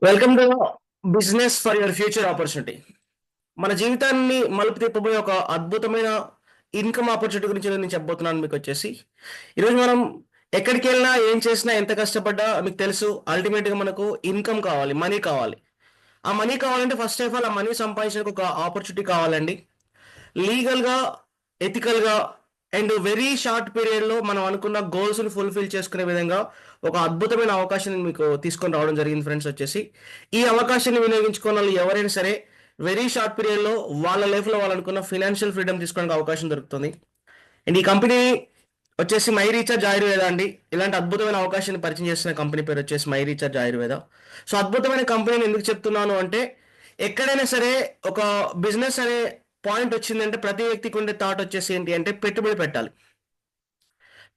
Welcome to business for your future opportunity. మన జీవితాన్ని మలుపు తిప్పబోయే ఒక అద్భుతమైన ఇన్కమ్ ఆపర్చునిటీ గురించి నేను చెప్పబోతున్నాను మీకు వచ్చేసి. ఈరోజు మనం ఎక్కడికి వెళ్ళినా ఏం చేసినా ఎంత కష్టపడ్డా మీకు తెలుసు, అల్టిమేట్గా మనకు ఇన్కమ్ కావాలి, మనీ కావాలి. ఆ మనీ కావాలంటే ఫస్ట్ ఆఫ్ ఆల్ ఆ మనీ సంపాదించడానికి ఒక ఆపర్చునిటీ కావాలండి. లీగల్గా, ఎథికల్గా అండ్ వెరీ షార్ట్ పీరియడ్లో మనం అనుకున్న గోల్స్ని ఫుల్ఫిల్ చేసుకునే విధంగా ఒక అద్భుతమైన అవకాశాన్ని మీకు తీసుకొని రావడం జరిగింది ఫ్రెండ్స్ వచ్చేసి. ఈ అవకాశాన్ని వినియోగించుకున్న వాళ్ళు ఎవరైనా సరే వెరీ షార్ట్ పీరియడ్లో వాళ్ళ లైఫ్లో వాళ్ళు అనుకున్న ఫినాన్షియల్ ఫ్రీడమ్ తీసుకోవడానికి అవకాశం దొరుకుతుంది. అండ్ ఈ కంపెనీ వచ్చేసి మై రీఛార్జ్ ఆయుర్వేద అండి. ఇలాంటి అద్భుతమైన అవకాశాన్ని పరిచయం చేస్తున్న కంపెనీ పేరు వచ్చేసి మై రీఛార్జ్ ఆయుర్వేద. సో అద్భుతమైన కంపెనీని ఎందుకు చెప్తున్నాను అంటే, ఎక్కడైనా సరే ఒక బిజినెస్ అనే పాయింట్ వచ్చిందంటే ప్రతి వ్యక్తికి ఉండే థాట్ వచ్చేసి ఏంటి అంటే పెట్టుబడి పెట్టాలి.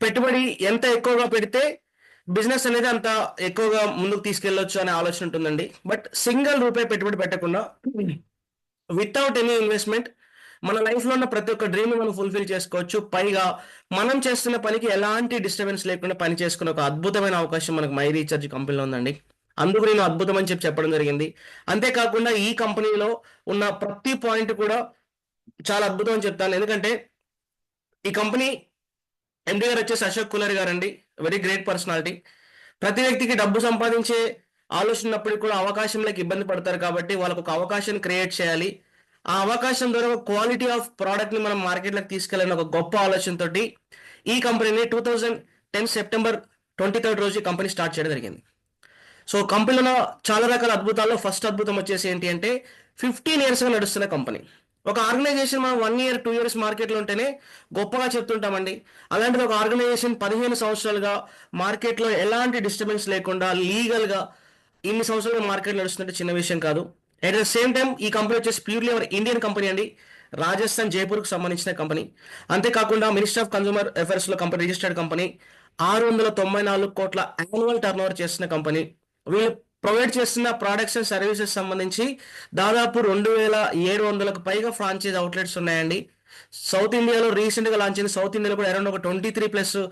పెట్టుబడి ఎంత ఎక్కువగా పెడితే బిజినెస్ అనేది అంత ఎక్కువగా ముందుకు తీసుకెళ్ళొచ్చు అనే ఆలోచన ఉంటుందండి. బట్ సింగిల్ రూపాయి పెట్టుబడి పెట్టకుండా వితౌట్ ఎనీ ఇన్వెస్ట్మెంట్ మన లైఫ్లో ఉన్న ప్రతి ఒక్క డ్రీమ్ మనం ఫుల్ఫిల్ చేసుకోవచ్చు. పైగా మనం చేస్తున్న పనికి ఎలాంటి డిస్టర్బెన్స్ లేకుండా పని చేసుకునే ఒక అద్భుతమైన అవకాశం మనకు మై రీఛార్జ్ కంపెనీలో ఉందండి. అందుకు నేను అద్భుతం అని చెప్పడం జరిగింది. అంతేకాకుండా ఈ కంపెనీలో ఉన్న ప్రతి పాయింట్ కూడా చాలా అద్భుతం అని చెప్తాను. ఎందుకంటే ఈ కంపెనీ ఎండి గారు వచ్చేసి అశోక్ కులర్ గారు అండి. Very great personality. ప్రతి వ్యక్తికి డబ్బు సంపాదించే ఆలోచన ఉన్నప్పటికీ కూడా అవకాశంలోకి ఇబ్బంది పడతారు కాబట్టి వాళ్ళకు ఒక అవకాశం క్రియేట్ చేయాలి. ఆ అవకాశం ద్వారా ఒక క్వాలిటీ ఆఫ్ ప్రోడక్ట్ ని మనం మార్కెట్లోకి తీసుకెళ్ళాలని ఒక గొప్ప ఆలోచనతోటి ఈ కంపెనీని 2010 సెప్టెంబర్ 23 రోజు ఈ కంపెనీ స్టార్ట్ చేయడం జరిగింది. సో కంపెనీలో చాలా రకాల అద్భుతాల్లో ఫస్ట్ అద్భుతం వచ్చేసి ఏంటి అంటే 15 ఇయర్స్గా నడుస్తున్న కంపెనీ. ఒక ఆర్గనైజేషన్ మనం 1 ఇయర్ 2 ఇయర్స్ మార్కెట్లో ఉంటేనే గొప్పగా చెప్తుంటామండి. అలాంటిది ఒక ఆర్గనైజేషన్ 15 సంవత్సరాలుగా మార్కెట్లో ఎలాంటి డిస్టర్బెన్స్ లేకుండా లీగల్గా ఇన్ని సంవత్సరాలుగా మార్కెట్ నడుస్తుంటే చిన్న విషయం కాదు. అట్ ద సేమ్ టైం ఈ కంపెనీ వచ్చేసి ప్యూర్లీ అవర్ ఇండియన్ కంపెనీ అండి. రాజస్థాన్ జైపూర్కి సంబంధించిన కంపెనీ. అంతేకాకుండా మినిస్టర్ ఆఫ్ కన్సూమర్ అఫైర్స్లో కంపెనీ రిజిస్టర్డ్ కంపెనీ. 694 కోట్ల యాన్యువల్ టర్న్ ఓవర్ చేస్తున్న కంపెనీ. వీళ్ళు ప్రొవైడ్ చేస్తున్న ప్రొడక్ట్స్ అండ్ సర్వీసెస్ సంబంధించి దాదాపు 2700కు పైగా ఫ్రాంచైజ్ అవుట్లెట్స్ ఉన్నాయండి. సౌత్ ఇండియాలో రీసెంట్గా లాంచ్ అయింది. సౌత్ ఇండియాలో కూడా అరౌండ్ ఒక 23+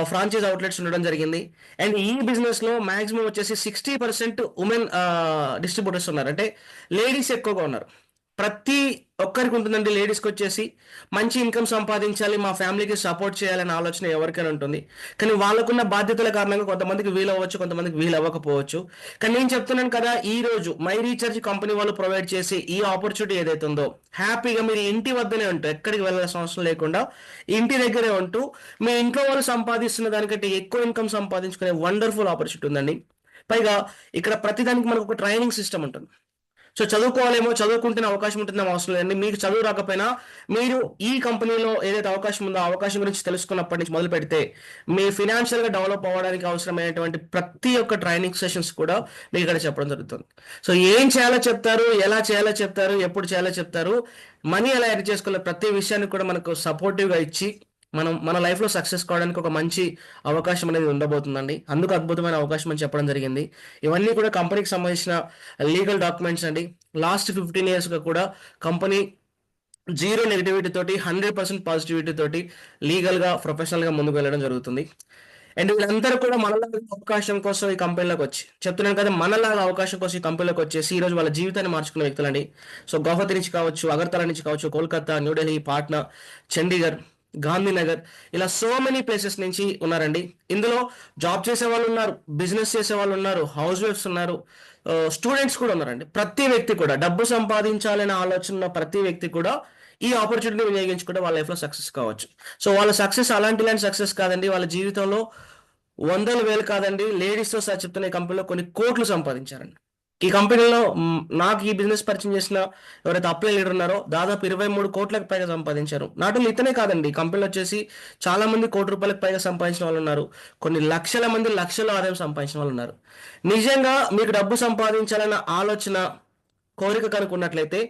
ఫ్రాంచైజ్ అవుట్లెట్స్ ఉండడం జరిగింది. అండ్ ఈ బిజినెస్లో మాక్సిమం వచ్చేసి 60% ఉమెన్ డిస్ట్రిబ్యూటర్స్ ఉన్నారు. అంటే లేడీస్ ఎక్కువగా ఉన్నారు. ప్రతి ఒక్కరికి ఉంటుందండి. లేడీస్కి వచ్చేసి మంచి ఇన్కమ్ సంపాదించాలి, మా ఫ్యామిలీకి సపోర్ట్ చేయాలనే ఆలోచన ఎవరికైనా ఉంటుంది. కానీ వాళ్ళకున్న బాధ్యతల కారణంగా కొంతమందికి వీలు అవ్వచ్చు, కొంతమందికి వీలు అవ్వకపోవచ్చు. కానీ నేను చెప్తున్నాను కదా, ఈ రోజు మై రీఛార్జ్ కంపెనీ వాళ్ళు ప్రొవైడ్ చేసే ఈ ఆపర్చునిటీ ఏదైతే ఉందో, హ్యాపీగా మీరు ఇంటి వద్దనే ఉంటూ ఎక్కడికి వెళ్ళాల్సిన అవసరం లేకుండా ఇంటి దగ్గరే ఉంటూ మీ ఇంట్లో వాళ్ళు సంపాదిస్తున్న దానికంటే ఎక్కువ ఇన్కమ్ సంపాదించుకునే వండర్ఫుల్ ఆపర్చునిటీ ఉందండి. పైగా ఇక్కడ ప్రతిదానికి మనకు ఒక ట్రైనింగ్ సిస్టమ్ ఉంటుంది. సో చదువుకోవాలేమో, చదువుకుంటున్న అవకాశం ఉంటుందేమో అవసరం లేదండి. మీకు చదువు రాకపోయినా మీరు ఈ కంపెనీలో ఏదైతే అవకాశం ఉందో ఆ అవకాశం గురించి తెలుసుకున్నప్పటి నుంచి మొదలు పెడితే మీ ఫినాన్షియల్గా డెవలప్ అవ్వడానికి అవసరమైనటువంటి ప్రతి ఒక్క ట్రైనింగ్ సెషన్స్ కూడా మీకు ఇక్కడ చెప్పడం జరుగుతుంది. సో ఏం చేయాలో చెప్తారు, ఎలా చేయాలో చెప్తారు, ఎప్పుడు చేయాలో చెప్తారు, మనీ ఎలా ఎర్న్ చేసుకోవాలి, ప్రతి విషయాన్ని కూడా మనకు సపోర్టివ్గా ఇచ్చి మనం మన లైఫ్లో సక్సెస్ కావడానికి ఒక మంచి అవకాశం అనేది ఉండబోతుందండి. అందుకు అద్భుతమైన అవకాశం అని చెప్పడం జరిగింది. ఇవన్నీ కూడా కంపెనీకి సంబంధించిన లీగల్ డాక్యుమెంట్స్ అండి. లాస్ట్ 15 ఇయర్స్గా కూడా కంపెనీ జీరో నెగిటివిటీ తోటి 100% పాజిటివిటీ తోటి లీగల్గా ప్రొఫెషనల్గా ముందుకు వెళ్ళడం జరుగుతుంది. అండ్ వీళ్ళందరూ కూడా మనలాగా అవకాశం కోసం ఈ కంపెనీలోకి వచ్చి చెప్తున్నాను కదా, మనలాగా అవకాశం కోసం ఈ కంపెనీలోకి వచ్చేసి ఈరోజు వాళ్ళ జీవితాన్ని మార్చుకున్న వ్యక్తులండి. సో గౌహతి నుంచి కావచ్చు, అగర్తల నుంచి కావచ్చు, కోల్కతా, న్యూఢిల్లీ, పాట్నా, చండీగఢ్, గాంధీనగర్, ఇలా సో మెనీ ప్లేసెస్ నుంచి ఉన్నారండి. ఇందులో జాబ్ చేసే వాళ్ళు ఉన్నారు, బిజినెస్ చేసే వాళ్ళు ఉన్నారు, హౌస్ వైఫ్స్ ఉన్నారు, స్టూడెంట్స్ కూడా ఉన్నారండి. ప్రతి వ్యక్తి కూడా డబ్బు సంపాదించాలనే ఆలోచన ఉన్న ప్రతి వ్యక్తి కూడా ఈ ఆపర్చునిటీని వినియోగించుకుంటే వాళ్ళ లైఫ్లో సక్సెస్ కావచ్చు. సో వాళ్ళ సక్సెస్ అలాంటి సక్సెస్ కాదండి. వాళ్ళ జీవితంలో వందల వేలు కాదండి, లేడీస్తో సహా చెప్తున్న ఈ కంపెనీలో కొన్ని కోట్లు సంపాదించారండి. ఈ కంపెనీలో నాకు ఈ బిజినెస్ పరిచయం చేసిన ఎవరైతే అప్లై లీడర్ ఉన్నారో దాదాపు 23 కోట్లకు పైగా సంపాదించారు. నాట్ ఓన్లీ ఇతనే కాదండి, కంపెనీలో వచ్చేసి చాలా మంది ₹1 కోటి పైగా సంపాదించిన వాళ్ళు ఉన్నారు. కొన్ని లక్షల మంది లక్షల ఆదాయం సంపాదించిన వాళ్ళు ఉన్నారు. నిజంగా మీకు డబ్బు సంపాదించాలన్న ఆలోచన, కోరిక కనుక్కున్నట్లయితే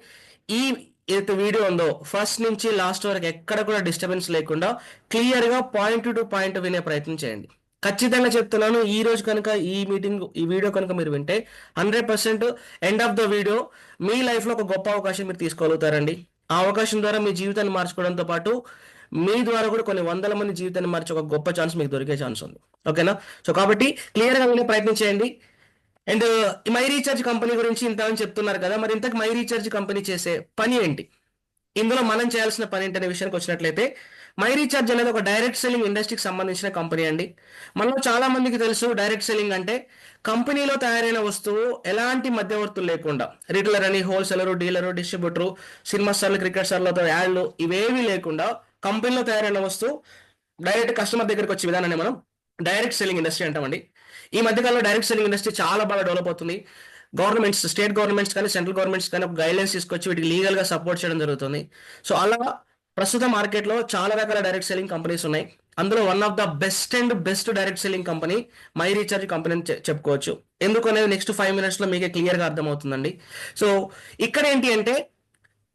ఈ ఏదైతే వీడియో ఉందో ఫస్ట్ నుంచి లాస్ట్ వరకు ఎక్కడ కూడా డిస్టర్బెన్స్ లేకుండా క్లియర్గా పాయింట్ టు పాయింట్ వినే ప్రయత్నం చేయండి. ఖచ్చితంగా చెప్తున్నాను, ఈ రోజు కనుక ఈ వీడియో కనుక మీరు వింటే 100% ఎండ్ ఆఫ్ ద వీడియో మీ లైఫ్లో ఒక గొప్ప అవకాశం మీరు తీసుకోగలుగుతారండి. ఆ అవకాశం ద్వారా మీ జీవితాన్ని మార్చుకోవడంతో పాటు మీ ద్వారా కూడా కొన్ని వందల మంది జీవితాన్ని మార్చే ఒక గొప్ప ఛాన్స్ మీకు దొరికే ఛాన్స్ ఉంది. ఓకేనా? సో కాబట్టి క్లియర్గా వినే ప్రయత్నం చేయండి. అండ్ మై రీఛార్జ్ కంపెనీ గురించి ఇంత అని చెప్తున్నారు కదా, మరి ఇంతకు మై రీఛార్జ్ కంపెనీ చేసే పని ఏంటి, ఇందులో మనం చేయాల్సిన పని ఏంటి అనే విషయానికి వచ్చినట్లయితే, మై రీఛార్జ్ అనేది ఒక డైరెక్ట్ సెల్లింగ్ ఇండస్ట్రీకి సంబంధించిన కంపెనీ అండి. మనలో చాలా మందికి తెలుసు డైరెక్ట్ సెల్లింగ్ అంటే కంపెనీలో తయారైన వస్తువు ఎలాంటి మధ్యవర్తులు లేకుండా, రిటైలర్ అని, హోల్సేలర్, డీలరు, డిస్ట్రిబ్యూటరు, సినిమా స్టార్లు, క్రికెట్ స్టార్లతో యాడ్లు ఇవేవి లేకుండా కంపెనీలో తయారైన వస్తువు డైరెక్ట్ కస్టమర్ దగ్గరికి వచ్చే విధానాన్ని మనం డైరెక్ట్ సెల్లింగ్ ఇండస్ట్రీ అంటామండి. ఈ మధ్యకాలంలో డైరెక్ట్ సెల్లింగ్ ఇండస్ట్రీ చాలా బాగా డెవలప్ అవుతుంది. గవర్నమెంట్స్, స్టేట్ గవర్నమెంట్స్ కానీ సెంట్రల్ గవర్నమెంట్స్ కానీ ఒక గైడ్లైన్స్ తీసుకొచ్చి వీటికి లీగల్గా సపోర్ట్ చేయడం జరుగుతుంది. సో అలా ప్రస్తుత మార్కెట్లో చాలా రకాల డైరెక్ట్ సెల్లింగ్ కంపెనీస్ ఉన్నాయి. అందులో one of the best direct selling company my recharge company అని చెప్పుకోవచ్చు. ఎందుకు అనేది నెక్స్ట్ 5 minutesలో మీకే క్లియర్గా అర్థమవుతుందండి. సో ఇక్కడ ఏంటి అంటే,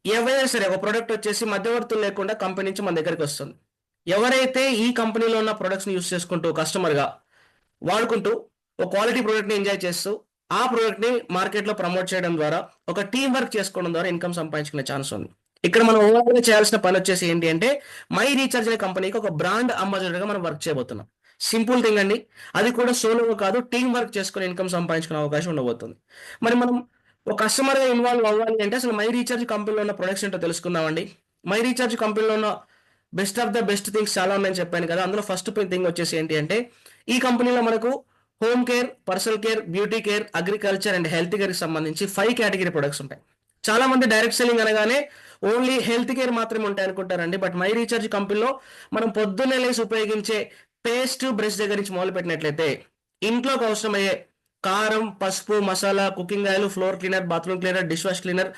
ఎవరైనా సరే ఒక ప్రోడక్ట్ వచ్చేసి మధ్యవర్తులు లేకుండా కంపెనీ నుంచి మన దగ్గరికి వస్తుంది. ఎవరైతే ఈ కంపెనీలో ఉన్న ప్రొడక్ట్స్ని యూస్ చేసుకుంటూ కస్టమర్గా వాడుకుంటూ ఒక క్వాలిటీ ప్రోడక్ట్ని ఎంజాయ్ చేస్తూ ఆ ప్రోడక్ట్ని మార్కెట్లో ప్రమోట్ చేయడం ద్వారా, ఒక టీం వర్క్ చేసుకోవడం ద్వారా ఇన్కమ్ సంపాదించుకునే ఛాన్స్ ఉంది. ఇక్కడ మనం ఓవరాల్గా చేయాల్సిన పని వచ్చేసి ఏంటి అంటే, మై రీఛార్జ్ అనే కంపెనీకి ఒక బ్రాండ్ అంబాసిడర్గా మనం వర్క్ చేయబోతున్నాం. సింపుల్ థింగ్ అండి. అది కూడా సోలోగా కాదు, టీం వర్క్ చేసుకుని ఇన్కమ్ సంపాదించుకునే అవకాశం ఉండబోతుంది. మరి మనం ఒక కస్టమర్గా ఇన్వాల్వ్ అవ్వాలి అంటే అసలు మై రీఛార్జ్ కంపెనీలో ఉన్న ప్రొడక్ట్స్ ఏంటో తెలుసుకుందామండి. మై రీఛార్జ్ కంపెనీలో ఉన్న best of the best things చాలా ఉన్నాయని చెప్పాను కదా. అందులో ఫస్ట్ థింగ్ వచ్చేసి ఏంటి అంటే, ఈ కంపెనీలో మనకు home care, personal care, beauty care, agriculture and health కేర్కి సంబంధించి 5 కేటగిరీ ప్రొడక్ట్స్ ఉంటాయి. చాలా మంది డైరెక్ట్ సెల్లింగ్ అనగానే ఓన్లీ హెల్త్ కేర్ మాత్రమే ఉంటాయి అనుకుంటారండి. బట్ మై రీఛార్జ్ కంపెనీలో మనం పొద్దున్నే లేసి ఉపయోగించే పేస్ట్, బ్రష్ దగ్గర నుంచి మొదలు పెట్టినట్లయితే ఇంట్లోకి అవసరమయ్యే కారం, పసుపు, masala, cooking oil, floor cleaner, bathroom cleaner, dish wash cleaner,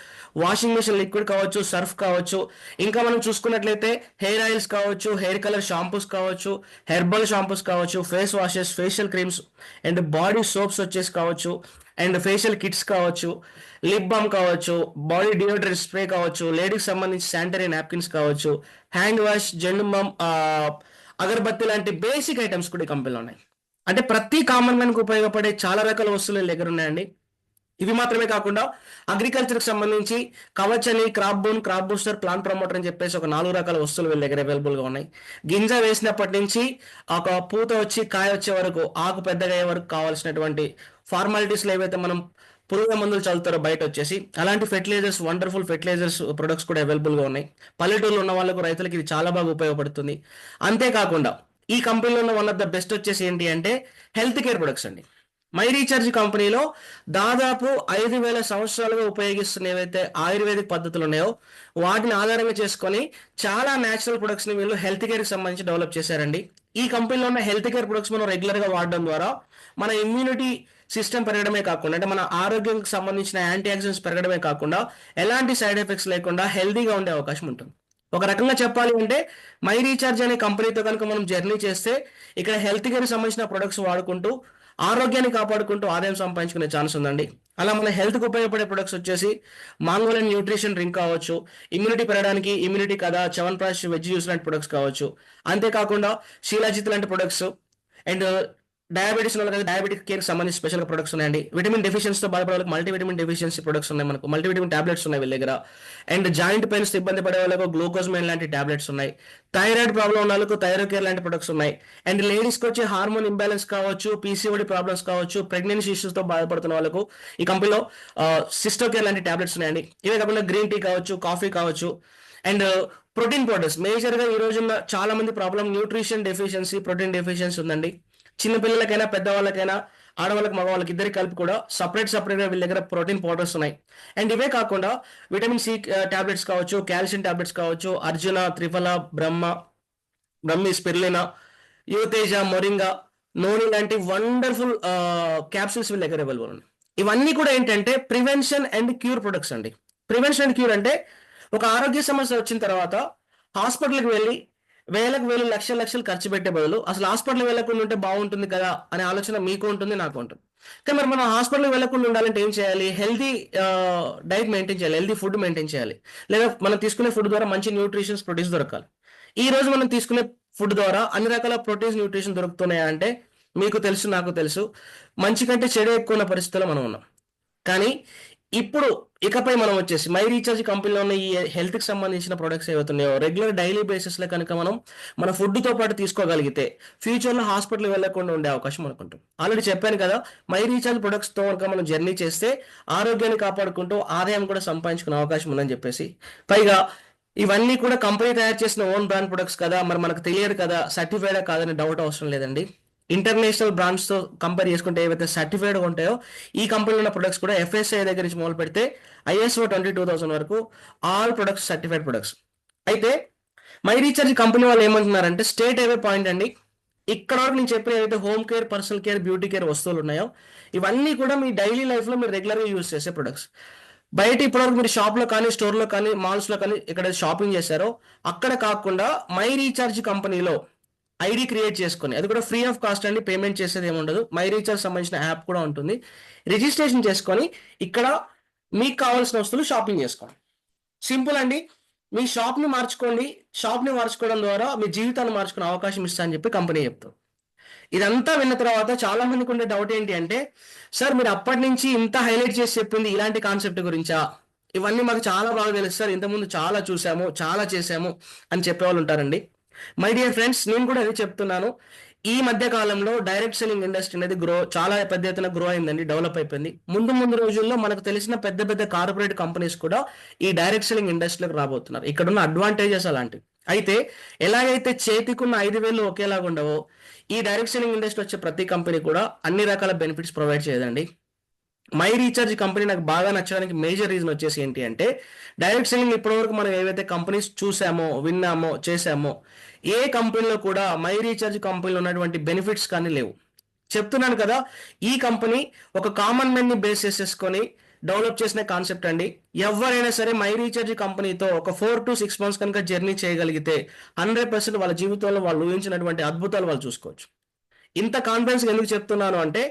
washing machine liquid కావచ్చు, సర్ఫ్ కావచ్చు, ఇంకా మనం చూసుకున్నట్లయితే హెయిర్ ఆయిల్స్ కావచ్చు, హెయిర్ కలర్ షాంపూస్ కావచ్చు, హెర్బల్ షాంపూస్ కావచ్చు, face washes, facial creams and body soaps వచ్చేసి కావచ్చు, అండ్ ఫేషియల్ కిట్స్ కావచ్చు, లిప్ బామ్ కావచ్చు, బాడీ డియోడ్రెంట్ స్ప్రే కావచ్చు, లేడీకి సంబంధించి శానిటరీ నాప్కిన్స్ కావచ్చు, హ్యాండ్ వాష్, జెండు బామ్, అగరబత్తి లాంటి బేసిక్ ఐటమ్స్ కూడా ఈ కంపెనీలో ఉన్నాయి. అంటే ప్రతి కామన్ మ్యాన్కి ఉపయోగపడే చాలా రకాల వస్తువులు దగ్గర ఉన్నాయండి. ఇవి మాత్రమే కాకుండా అగ్రికల్చర్కి సంబంధించి కవచ్ అని, crop bone, crop booster, plant promoter అని చెప్పేసి ఒక 4 రకాల వస్తువులు వీళ్ళ దగ్గర అవైలబుల్గా ఉన్నాయి. గింజ వేసినప్పటి నుంచి ఒక పూత వచ్చి కాయ వచ్చే వరకు, ఆకు పెద్దగా అయ్యే వరకు కావాల్సినటువంటి ఫార్మాలిటీస్లో ఏవైతే మనం పురుగు మందులు చల్లుతారో బయట వచ్చేసి, అలాంటి ఫెర్టిలైజర్స్, వండర్ఫుల్ ఫెర్టిలైజర్స్ ప్రొడక్ట్స్ కూడా అవైలబుల్గా ఉన్నాయి. పల్లెటూరులో ఉన్న వాళ్ళకు, రైతులకి ఇది చాలా బాగా ఉపయోగపడుతుంది. అంతేకాకుండా ఈ కంపెనీలో ఉన్న వన్ ఆఫ్ ద బెస్ట్ వచ్చేసి ఏంటి అంటే హెల్త్ కేర్ ప్రొడక్ట్స్ అండి. మై రీఛార్జ్ కంపెనీలో దాదాపు 5,000 సంవత్సరాలుగా ఉపయోగిస్తున్న ఏవైతే ఆయుర్వేదిక్ పద్ధతులు ఉన్నాయో వాటిని ఆధారంగా చేసుకొని చాలా న్యాచురల్ ప్రొడక్ట్స్ని వీళ్ళు హెల్త్ కేర్కి సంబంధించి డెవలప్ చేశారండి. ఈ కంపెనీలో ఉన్న హెల్త్ కేర్ ప్రొడక్ట్స్ మనం రెగ్యులర్గా వాడడం ద్వారా మన ఇమ్యూనిటీ సిస్టమ్ పెరగడమే కాకుండా, అంటే మన ఆరోగ్యానికి సంబంధించిన యాంటీ ఆక్సిడెంట్స్ పెరగడమే కాకుండా ఎలాంటి సైడ్ ఎఫెక్ట్స్ లేకుండా హెల్తీగా ఉండే అవకాశం ఉంటుంది. ఒక రకంగా చెప్పాలి అంటే మై రీఛార్జ్ అనే కంపెనీతో కనుక మనం జర్నీ చేస్తే ఇక్కడ హెల్త్ కేర్కి సంబంధించిన ప్రొడక్ట్స్ వాడుకుంటూ ఆరోగ్యాన్ని కాపాడుకుంటూ ఆదాయం సంపాదించుకునే ఛాన్స్ ఉందండి. అలా మన హెల్త్కి ఉపయోగపడే ప్రొడక్ట్స్ వచ్చేసి మాంగోలియన్ న్యూట్రిషన్ డ్రింక్ కావచ్చు, ఇమ్యూనిటీ పెరగడానికి ఇమ్యూనిటీ కదా, చ్యవన్ప్రాష్ వెజ్ జ్యూస్ లాంటి ప్రొడక్ట్స్ కావచ్చు, అంతేకాకుండా శీలాజిత్ లాంటి ప్రొడక్ట్స్, అండ్ డయాబెటీస్ ఉన్న వాళ్ళకి డయాబెటిక్ కేర్కి సంబంధించి స్పెషల్గా ప్రొడక్ట్స్ ఉన్నాయండి. విటమిన్ డెఫిషియన్సీతో బాధపడే వాళ్ళకి మల్టీవిటమిన్ డెఫిషియన్సీ ప్రొడక్ట్స్ ఉన్నాయి, మనకు మల్టీవిటమిన్ టాబ్లెట్స్ ఉన్నాయి వీళ్ళ దగ్గర. అండ్ జాయింట్ పెయిన్స్ ఇబ్బంది పడే వాళ్ళకు గ్లూకోజ్ మెయిన్ లాంటి టాబ్లెట్స్ ఉన్నాయి. థైరాయిడ్ ప్రాబ్లం ఉన్న వాళ్ళకు థైరాయిడ్ కేర్ లాంటి ప్రొడక్ట్స్ ఉన్నాయి. అండ్ లేడీస్కి వచ్చే హార్మోన్ ఇంబ్యాలెన్స్ కావచ్చు, పీసీఓడి ప్రాబ్లమ్స్ కావచ్చు, ప్రెగ్నెన్సీ ఇష్యూస్తో బాధపడుతున్న వాళ్ళకు ఈ కంపెనీలో సిస్టో కేర్ లాంటి టాబ్లెట్స్ ఉన్నాయండి. ఇవే కాకుండా గ్రీన్ టీ కావచ్చు, కాఫీ కావచ్చు, అండ్ ప్రోటీన్ పౌడర్స్. మేజర్గా ఈ రోజున్న చాలా మంది problem nutrition deficiency, protein deficiency ఉందండి. చిన్నపిల్లలకైనా, పెద్దవాళ్ళకైనా, ఆడవాళ్ళకి, మగవాళ్ళకి ఇద్దరికి కలిపి కూడా సపరేట్గా వీళ్ళ దగ్గర ప్రోటీన్ పౌడర్స్ ఉన్నాయి. అండ్ ఇవే కాకుండా విటమిన్ సి టాబ్లెట్స్ కావచ్చు, కాల్షియం టాబ్లెట్స్ కావచ్చు, అర్జున, త్రిఫల, బ్రహ్మి, స్పిర్లినా, యువతేజ, మొరింగా, నోని లాంటి వండర్ఫుల్ క్యాప్సూల్స్ వీళ్ళ దగ్గర అవైలబుల్ ఉన్నాయి. ఇవన్నీ కూడా ఏంటంటే ప్రివెన్షన్ అండ్ క్యూర్ ప్రొడక్ట్స్ అండి. ప్రివెన్షన్ అండ్ క్యూర్ అంటే ఒక ఆరోగ్య సమస్య వచ్చిన తర్వాత హాస్పిటల్కి వెళ్ళి వేలు లక్షలు ఖర్చు పెట్టే బదులు అసలు హాస్పిటల్ వెళ్ళకుండా ఉంటే బాగుంటుంది కదా అనే ఆలోచన మీకు ఉంటుంది, నాకు ఉంటుంది. కానీ మరి మనం హాస్పిటల్కి వెళ్ళకుండా ఉండాలంటే ఏం చేయాలి? హెల్తీ డైట్ మెయింటైన్ చేయాలి, హెల్తీ ఫుడ్ మెయింటైన్ చేయాలి, లేదా మనం తీసుకునే ఫుడ్ ద్వారా మంచి న్యూట్రిషన్స్, ప్రోటీన్స్ దొరకాలి. ఈ రోజు మనం తీసుకునే ఫుడ్ ద్వారా అన్ని రకాల ప్రోటీన్స్, న్యూట్రిషన్ దొరుకుతున్నాయా అంటే మీకు తెలుసు, నాకు తెలుసు, మంచి కంటే చెడు ఎక్కువ ఉన్న పరిస్థితుల్లో మనం ఉన్నాం. కానీ ఇప్పుడు ఇకపై మనం వచ్చేసి మై రీఛార్జ్ కంపెనీలో ఉన్న ఈ హెల్త్కి సంబంధించిన ప్రొడక్ట్స్ ఏవైతున్నాయో రెగ్యులర్ డైలీ బేసిస్లో కనుక మనం మన ఫుడ్తో పాటు తీసుకోగలిగితే ఫ్యూచర్లో హాస్పిటల్ వెళ్ళకుండా ఉండే అవకాశం అనుకుంటాం. ఆల్రెడీ చెప్పాను కదా, మై రీఛార్జ్ ప్రొడక్ట్స్తో కనుక మనం జర్నీ చేస్తే ఆరోగ్యాన్ని కాపాడుకుంటూ ఆదాయం కూడా సంపాదించుకునే అవకాశం ఉందని చెప్పేసి, పైగా ఇవన్నీ కూడా కంపెనీ తయారు చేసిన ఓన్ బ్రాండ్ ప్రొడక్ట్స్ కదా, మరి మనకు తెలియదు కదా సర్టిఫైడా కాదని డౌట్ అవసరం లేదండి. ఇంటర్నేషనల్ బ్రాండ్స్తో కంపేర్ చేసుకుంటే ఏవైతే సర్టిఫైడ్గా ఉంటాయో ఈ కంపెనీలో ఉన్న ప్రొడక్ట్స్ కూడా FSSAI దగ్గర నుంచి మొదలు పెడితే ISO 22000 వరకు ఆల్ ప్రొడక్ట్స్ సర్టిఫైడ్ ప్రొడక్ట్స్. అయితే మై రీఛార్జ్ కంపెనీ వాళ్ళు ఏమంటున్నారంటే స్టేట్ అవే పాయింట్ అండి, ఇక్కడ వరకు నేను చెప్పిన ఏవైతే home care, personal care, beauty care వస్తువులు ఉన్నాయో ఇవన్నీ కూడా మీ డైలీ లైఫ్లో మీరు రెగ్యులర్గా యూజ్ చేసే ప్రొడక్ట్స్. బయట ఇప్పటివరకు మీరు షాప్లో కానీ, స్టోర్లో కానీ, మాల్స్లో కానీ ఇక్కడ షాపింగ్ చేశారో అక్కడ కాకుండా మై రీఛార్జ్ కంపెనీలో ఐడి క్రియేట్ చేసుకొని, అది కూడా ఫ్రీ ఆఫ్ కాస్ట్ అండి, పేమెంట్ చేసేది ఏమి ఉండదు. మై రీఛార్జ్ సంబంధించిన యాప్ కూడా ఉంటుంది. రిజిస్ట్రేషన్ చేసుకొని ఇక్కడ మీకు కావాల్సిన వస్తువులు షాపింగ్ చేసుకోండి. సింపుల్ అండి. మీ షాప్ని మార్చుకోండి. షాప్ని మార్చుకోవడం ద్వారా మీ జీవితాన్ని మార్చుకునే అవకాశం ఇస్తా అని చెప్పి కంపెనీ చెప్తాం. ఇదంతా విన్న తర్వాత చాలా మందికి ఉండే డౌట్ ఏంటి అంటే, సార్ మీరు అప్పటి నుంచి ఇంత హైలైట్ చేసి చెప్పింది ఇలాంటి కాన్సెప్ట్ గురించా? ఇవన్నీ మాకు చాలా బాగా తెలుసు సార్, ఇంతకుముందు చాలా చూసాము, చాలా చేసాము అని చెప్పేవాళ్ళు ఉంటారండి. మై డియర్ ఫ్రెండ్స్, నేను కూడా అది చెప్తున్నాను. ఈ మధ్య కాలంలో డైరెక్ట్ సెల్లింగ్ ఇండస్ట్రీ అనేది చాలా పెద్ద ఎత్తున గ్రో అయిందండి, డెవలప్ అయిపోయింది. ముందు రోజుల్లో మనకు తెలిసిన పెద్ద పెద్ద కార్పొరేట్ కంపెనీస్ కూడా ఈ డైరెక్ట్ సెల్లింగ్ ఇండస్ట్రీలోకి రాబోతున్నారు. ఇక్కడ ఉన్న అడ్వాంటేజెస్ అలాంటివి. అయితే ఎలాగైతే చేతికున్న 5,000 ఒకేలాగా ఉండవో, ఈ డైరెక్ట్ సెల్లింగ్ ఇండస్ట్రీ వచ్చే ప్రతి కంపెనీ కూడా అన్ని రకాల బెనిఫిట్స్ ప్రొవైడ్ చేయదండి. మై రీఛార్జ్ కంపెనీ నాకు బాగా నచ్చడానికి మేజర్ రీజన్ వచ్చేసి ఏంటి అంటే, డైరెక్ట్ సెల్లింగ్ ఇప్పటివరకు మనం ఏవైతే కంపెనీస్ చూసామో, విన్నామో, చేసామో ఏ కంపెనీలో కూడా మై రీఛార్జ్ కంపెనీలో ఉన్నటువంటి బెనిఫిట్స్ కానీ లేవు. చెప్తున్నాను కదా, ఈ కంపెనీ ఒక కామన్ మ్యాన్ని బేస్ చేసుకొని డెవలప్ చేసిన కాన్సెప్ట్ అండి. ఎవరైనా సరే మై రీఛార్జ్ కంపెనీతో ఒక 4 to 6 months కనుక జర్నీ చేయగలిగితే 100% వాళ్ళ జీవితంలో వాళ్ళు ఊహించినటువంటి అద్భుతాలు వాళ్ళు చూసుకోవచ్చు. ఇంత కాన్ఫిడెన్స్ ఎందుకు చెప్తున్నాను అంటే,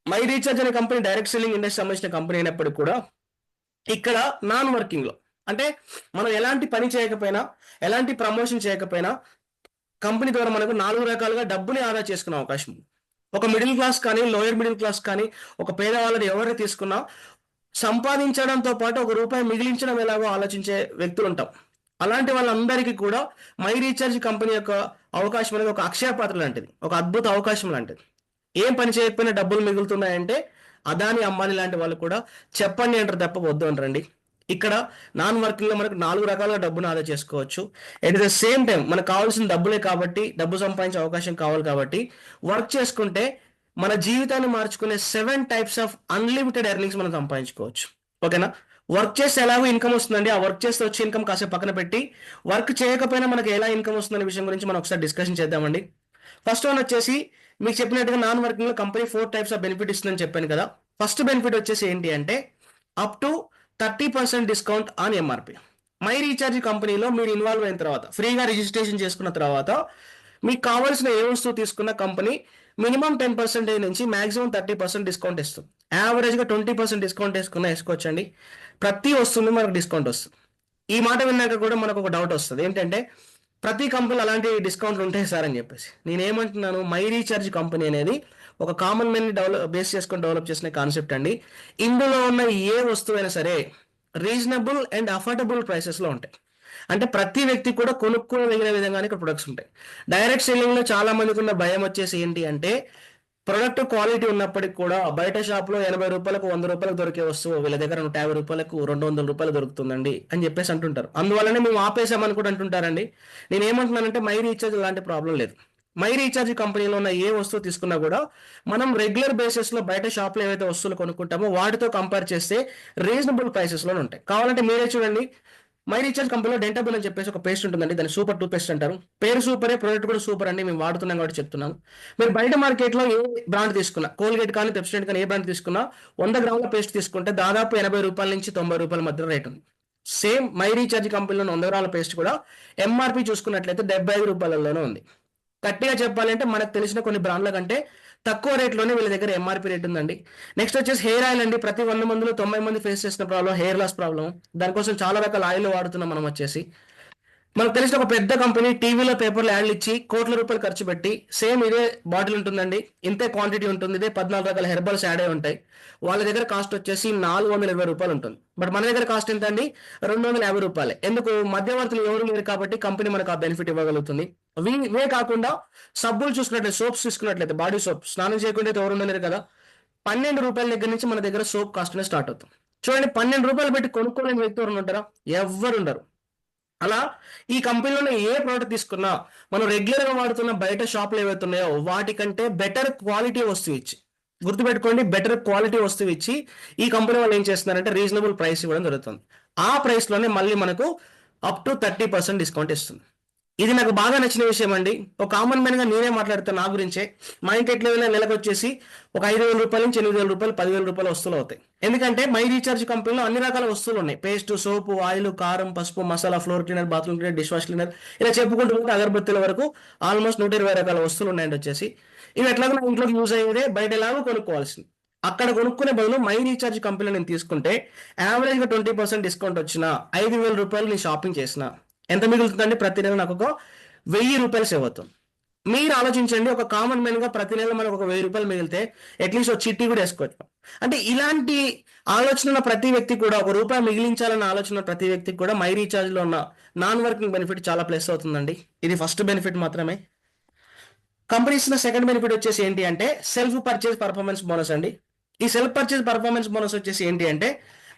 మై రీఛార్జ్ అనే కంపెనీ డైరెక్ట్ సెల్లింగ్ ఇండస్ట్రీ సంబంధించిన కంపెనీ అయినప్పటికీ కూడా ఇక్కడ నాన్ వర్కింగ్లో, అంటే మనం ఎలాంటి పని చేయకపోయినా, ఎలాంటి ప్రమోషన్ చేయకపోయినా కంపెనీ ద్వారా మనకు 4 రకాలుగా డబ్బుని ఆదా చేసుకునే అవకాశం ఉంది. ఒక మిడిల్ క్లాస్ కానీ, లోయర్ మిడిల్ క్లాస్ కానీ, ఒక పేదవాళ్ళని ఎవరిని తీసుకున్నా సంపాదించడంతో పాటు ₹1 మిగిలించడం ఎలాగో ఆలోచించే వ్యక్తులు ఉంటాం. అలాంటి వాళ్ళందరికీ కూడా మై రీఛార్జ్ కంపెనీ యొక్క అవకాశం అనేది ఒక అక్షయ పాత్ర లాంటిది, ఒక అద్భుత అవకాశం లాంటిది. ఏం పని చేయకపోయినా డబ్బులు మిగులుతున్నాయంటే అదాని, అంబానీ లాంటి వాళ్ళు కూడా చెప్పండి అంటారు తప్ప వద్దు అంటారండి. ఇక్కడ నాన్ వర్కింగ్లో మనకు 4 రకాలుగా డబ్బును ఆదా చేసుకోవచ్చు. ఎట్ ద సేమ్ టైం మనకు కావాల్సిన డబ్బులే కాబట్టి, డబ్బు సంపాదించే అవకాశం కావాలి కాబట్టి వర్క్ చేసుకుంటే మన జీవితాన్ని మార్చుకునే 7 types ఆఫ్ అన్లిమిటెడ్ ఎర్నింగ్స్ మనం సంపాదించుకోవచ్చు. ఓకేనా? వర్క్ చేస్తే ఎలాగో ఇన్కమ్ వస్తుందండి. ఆ వర్క్ చేస్తే వచ్చే ఇన్కమ్ కాసేపు పక్కన పెట్టి వర్క్ చేయకపోయినా మనకి ఎలా ఇన్కమ్ వస్తుందనే విషయం గురించి మనం ఒకసారి డిస్కషన్ చేద్దామండి. ఫస్ట్ వన్ వచ్చేసి, మీకు చెప్పినట్టుగా నాన్ వర్కింగ్లో కంపెనీ 4 types ఆఫ్ బెనిఫిట్ ఇస్తుందని చెప్పాను కదా. ఫస్ట్ బెనిఫిట్ వచ్చేసి ఏంటి అంటే, up to 30% discount on MRP. My recharge కంపెనీలో మీరు ఇన్వాల్వ్ అయిన తర్వాత, ఫ్రీగా రిజిస్ట్రేషన్ చేసుకున్న తర్వాత మీకు కావాల్సిన ఏ వస్తువు తీసుకున్న కంపెనీ మినిమం 10% నుంచి మాక్సిమం 30% డిస్కౌంట్ ఇస్తుంది. యావరేజ్గా 20% డిస్కౌంట్ వేసుకోవచ్చండి. ప్రతి వస్తువు మనకు డిస్కౌంట్ వస్తుంది. ఈ మాట విన్నాక కూడా మనకు ఒక డౌట్ వస్తుంది, ఏంటంటే ప్రతి కంపెనీలో అలాంటి డిస్కౌంట్లు ఉంటాయి సార్ అని చెప్పేసి. నేనేమంటున్నాను, మై రీఛార్జ్ కంపెనీ అనేది ఒక కామన్ మ్యాన్ని బేస్ చేసుకొని డెవలప్ చేసిన కాన్సెప్ట్ అండి. ఇందులో ఉన్న ఏ వస్తువైనా సరే రీజనబుల్ అండ్ అఫోర్డబుల్ ప్రైసెస్లో ఉంటాయి. అంటే ప్రతి వ్యక్తి కూడా కొనుక్కోగలిగిన విధంగానే ఇక్కడ ప్రొడక్ట్స్ ఉంటాయి. డైరెక్ట్ సెల్లింగ్లో చాలా మందికి ఉన్న భయం వచ్చేసి ఏంటి అంటే, ప్రొడక్ట్ క్వాలిటీ ఉన్నప్పటికి కూడా బయట షాప్లో ₹80కు ₹100 దొరికే వస్తువు వీళ్ళ దగ్గర ₹150కు ₹200 దొరుకుతుందండి అని చెప్పేసి అంటుంటారు. అందువల్లనే మేము ఆపేసామని కూడా అంటుంటారండి. నేను ఏమంటున్నానంటే, మై రీఛార్జ్ లాంటి ప్రాబ్లం లేదు. మై రీఛార్జ్ కంపెనీలో ఉన్న ఏ వస్తువు తీసుకున్నా కూడా మనం రెగ్యులర్ బేసిస్లో బయట షాప్లో ఏవైతే వస్తువులు కొనుక్కుంటామో వాటితో కంపేర్ చేస్తే రీజనబుల్ ప్రైసెస్లోనే ఉంటాయి. కావాలంటే మీరే చూడండి, మై రీఛార్జ్ కంపెనీలో డెంటబుల్ అని చెప్పేసి ఒక పేస్ట్ ఉంటుందండి, దాన్ని సూపర్ టూత్ పేస్ట్ అంటారు. పేరు సూపరే, ప్రొడక్ట్ కూడా సూపర్ అండి, మేము వాడుతున్నాం కాబట్టి చెప్తున్నాను. మీరు బయట మార్కెట్లో ఏ బ్రాండ్ తీసుకున్నా, కోల్గేట్ కానీ, పెప్సోడెంట్ కానీ, ఏ బ్రాండ్ తీసుకున్నా 100 గ్రాముల పేస్ట్ తీసుకుంటే దాదాపు ₹80 నుంచి ₹90 మధ్య రేట్ ఉంది. సేమ్ మై రీఛార్జ్ కంపెనీలో 100 గ్రాముల పేస్ట్ కూడా MRP చూసుకున్నట్లయితే ₹75లోనే ఉంది. గట్టిగా చెప్పాలంటే మనకు తెలిసిన కొన్ని బ్రాండ్ల కంటే తక్కువ రేట్లోనే వీళ్ళ దగ్గర MRP రేట్ ఉందండి. నెక్స్ట్ వచ్చేసి హెయిర్ ఆయిల్ అండి. ప్రతి 100 మందిలో 90 మంది ఫేస్ చేసిన ప్రాబ్లం హెయిర్ లాస్ ప్రాబ్లం. దానికోసం చాలా రకాల ఆయిల్ వాడుతున్నాం మనం వచ్చేసి. మనకు తెలిసిన ఒక పెద్ద కంపెనీ టీవీలో పేపర్లో యాడ్లు ఇచ్చి కోట్ల రూపాయలు ఖర్చు పెట్టి సేమ్ ఇదే బాటిల్ ఉంటుందండి, ఇంతే క్వాంటిటీ ఉంటుంది, ఇదే 14 రకాల హెర్బల్స్ యాడ్ అయి ఉంటాయి. వాళ్ళ దగ్గర కాస్ట్ వచ్చేసి 420 రూపాయలు ఉంటుంది. బట్ మన దగ్గర కాస్ట్ ఎంత అండి? 250 రూపాయలే. ఎందుకు? మధ్యవర్తులు ఎవరు లేరు కాబట్టి కంపెనీ మనకు ఆ బెనిఫిట్ ఇవ్వగలుగుతుంది. ఇవే కాకుండా సబ్బులు చూసుకున్నట్లయితే, సోప్స్ చూసుకున్నట్లయితే, బాడీ సోప్ స్నానం చేయకుండా అయితే ఎవరు ఉండలేరు కదా. 12 రూపాయల దగ్గర నుంచి మన దగ్గర సోప్ కాస్ట్ అనేది స్టార్ట్ అవుతుంది. చూడండి, 12 రూపాయలు పెట్టి కొనుక్కోలేని వ్యక్తి ఎవరు ఉంటారా? ఎవ్వరు ఉండరు. అలా ఈ కంపెనీలో ఏ ప్రోడక్ట్ తీసుకున్నా మనం రెగ్యులర్ గా వాడుతున్న బయట షాపులు ఏవైతే ఉన్నాయో వాటికంటే బెటర్ క్వాలిటీ వస్తువు ఇచ్చి, గుర్తుపెట్టుకోండి, బెటర్ క్వాలిటీ వస్తువు ఇచ్చి ఈ కంపెనీ వాళ్ళు ఏం చేస్తున్నారంటే రీజనబుల్ ప్రైస్ ఇవ్వడం జరుగుతుంది. ఆ ప్రైస్ లోనే మళ్ళీ మనకు అప్ టు 30% డిస్కౌంట్ ఇస్తుంది. ఇది నాకు బాగా నచ్చిన విషయం అండి. ఒక కామన్ మ్యాన్ గా నేనే మాట్లాడుతాను నా గురించే. మా ఇంటి ఎట్లా నెలకు వచ్చేసి ఒక 5,000 రూపాయల నుంచి 8,000 రూపాయలు 10,000 రూపాయల వస్తువులు అవుతాయి. ఎందుకంటే మై రీఛార్జ్ కంపెనీలో అన్ని రకాల వస్తువులు ఉన్నాయి. పేస్ట్, సోపు, ఆయిల్, కారం, పసుపు, masala, floor cleaner, bathroom cleaner, dish wash cleaner, ఇలా చెప్పుకుంటూ పోతే అగరబత్తుల వరకు ఆల్మోస్ట్ 120 రకాల వస్తువులు ఉన్నాయండి వచ్చేసి. ఇవి ఎట్లాగో నా ఇంట్లోకి యూజ్ అయ్యేదే, బయట ఎలాగో కొనుక్కోవాల్సింది. అక్కడ కొనుక్కునే బదులు మై రీఛార్జ్ కంపెనీలో నేను తీసుకుంటే యావరేజ్ గా 20% డిస్కౌంట్ వచ్చిన 5,000 రూపాయలు నేను షాపింగ్ చేసిన ఎంత మిగులుతుందండి? ప్రతి నెల నాకు ఒక 1,000 రూపాయలు సేవ్ అవుతుంది. మీరు ఆలోచించండి, ఒక కామన్ మ్యాన్ గా ప్రతి నెల మనకు ఒక 1,000 రూపాయలు మిగిలితే అట్లీస్ట్ ఒక చిట్టి కూడా వేసుకోవచ్చు. అంటే ఇలాంటి ఆలోచన ఉన్న ప్రతి వ్యక్తి కూడా, ఒక రూపాయి మిగిలించాలన్న ఆలోచన ఉన్న ప్రతి వ్యక్తికి కూడా మై రీఛార్జ్ లో ఉన్న నాన్ వర్కింగ్ బెనిఫిట్ చాలా ప్లస్ అవుతుందండి. ఇది ఫస్ట్ బెనిఫిట్ మాత్రమే. కంపెనీ ఇస్తున్న సెకండ్ బెనిఫిట్ వచ్చేసి ఏంటి అంటే సెల్ఫ్ పర్చేజ్ పర్ఫార్మెన్స్ బోనస్ అండి. ఈ సెల్ఫ్ పర్చేజ్ పర్ఫార్మెన్స్ బోనస్ వచ్చేసి ఏంటి అంటే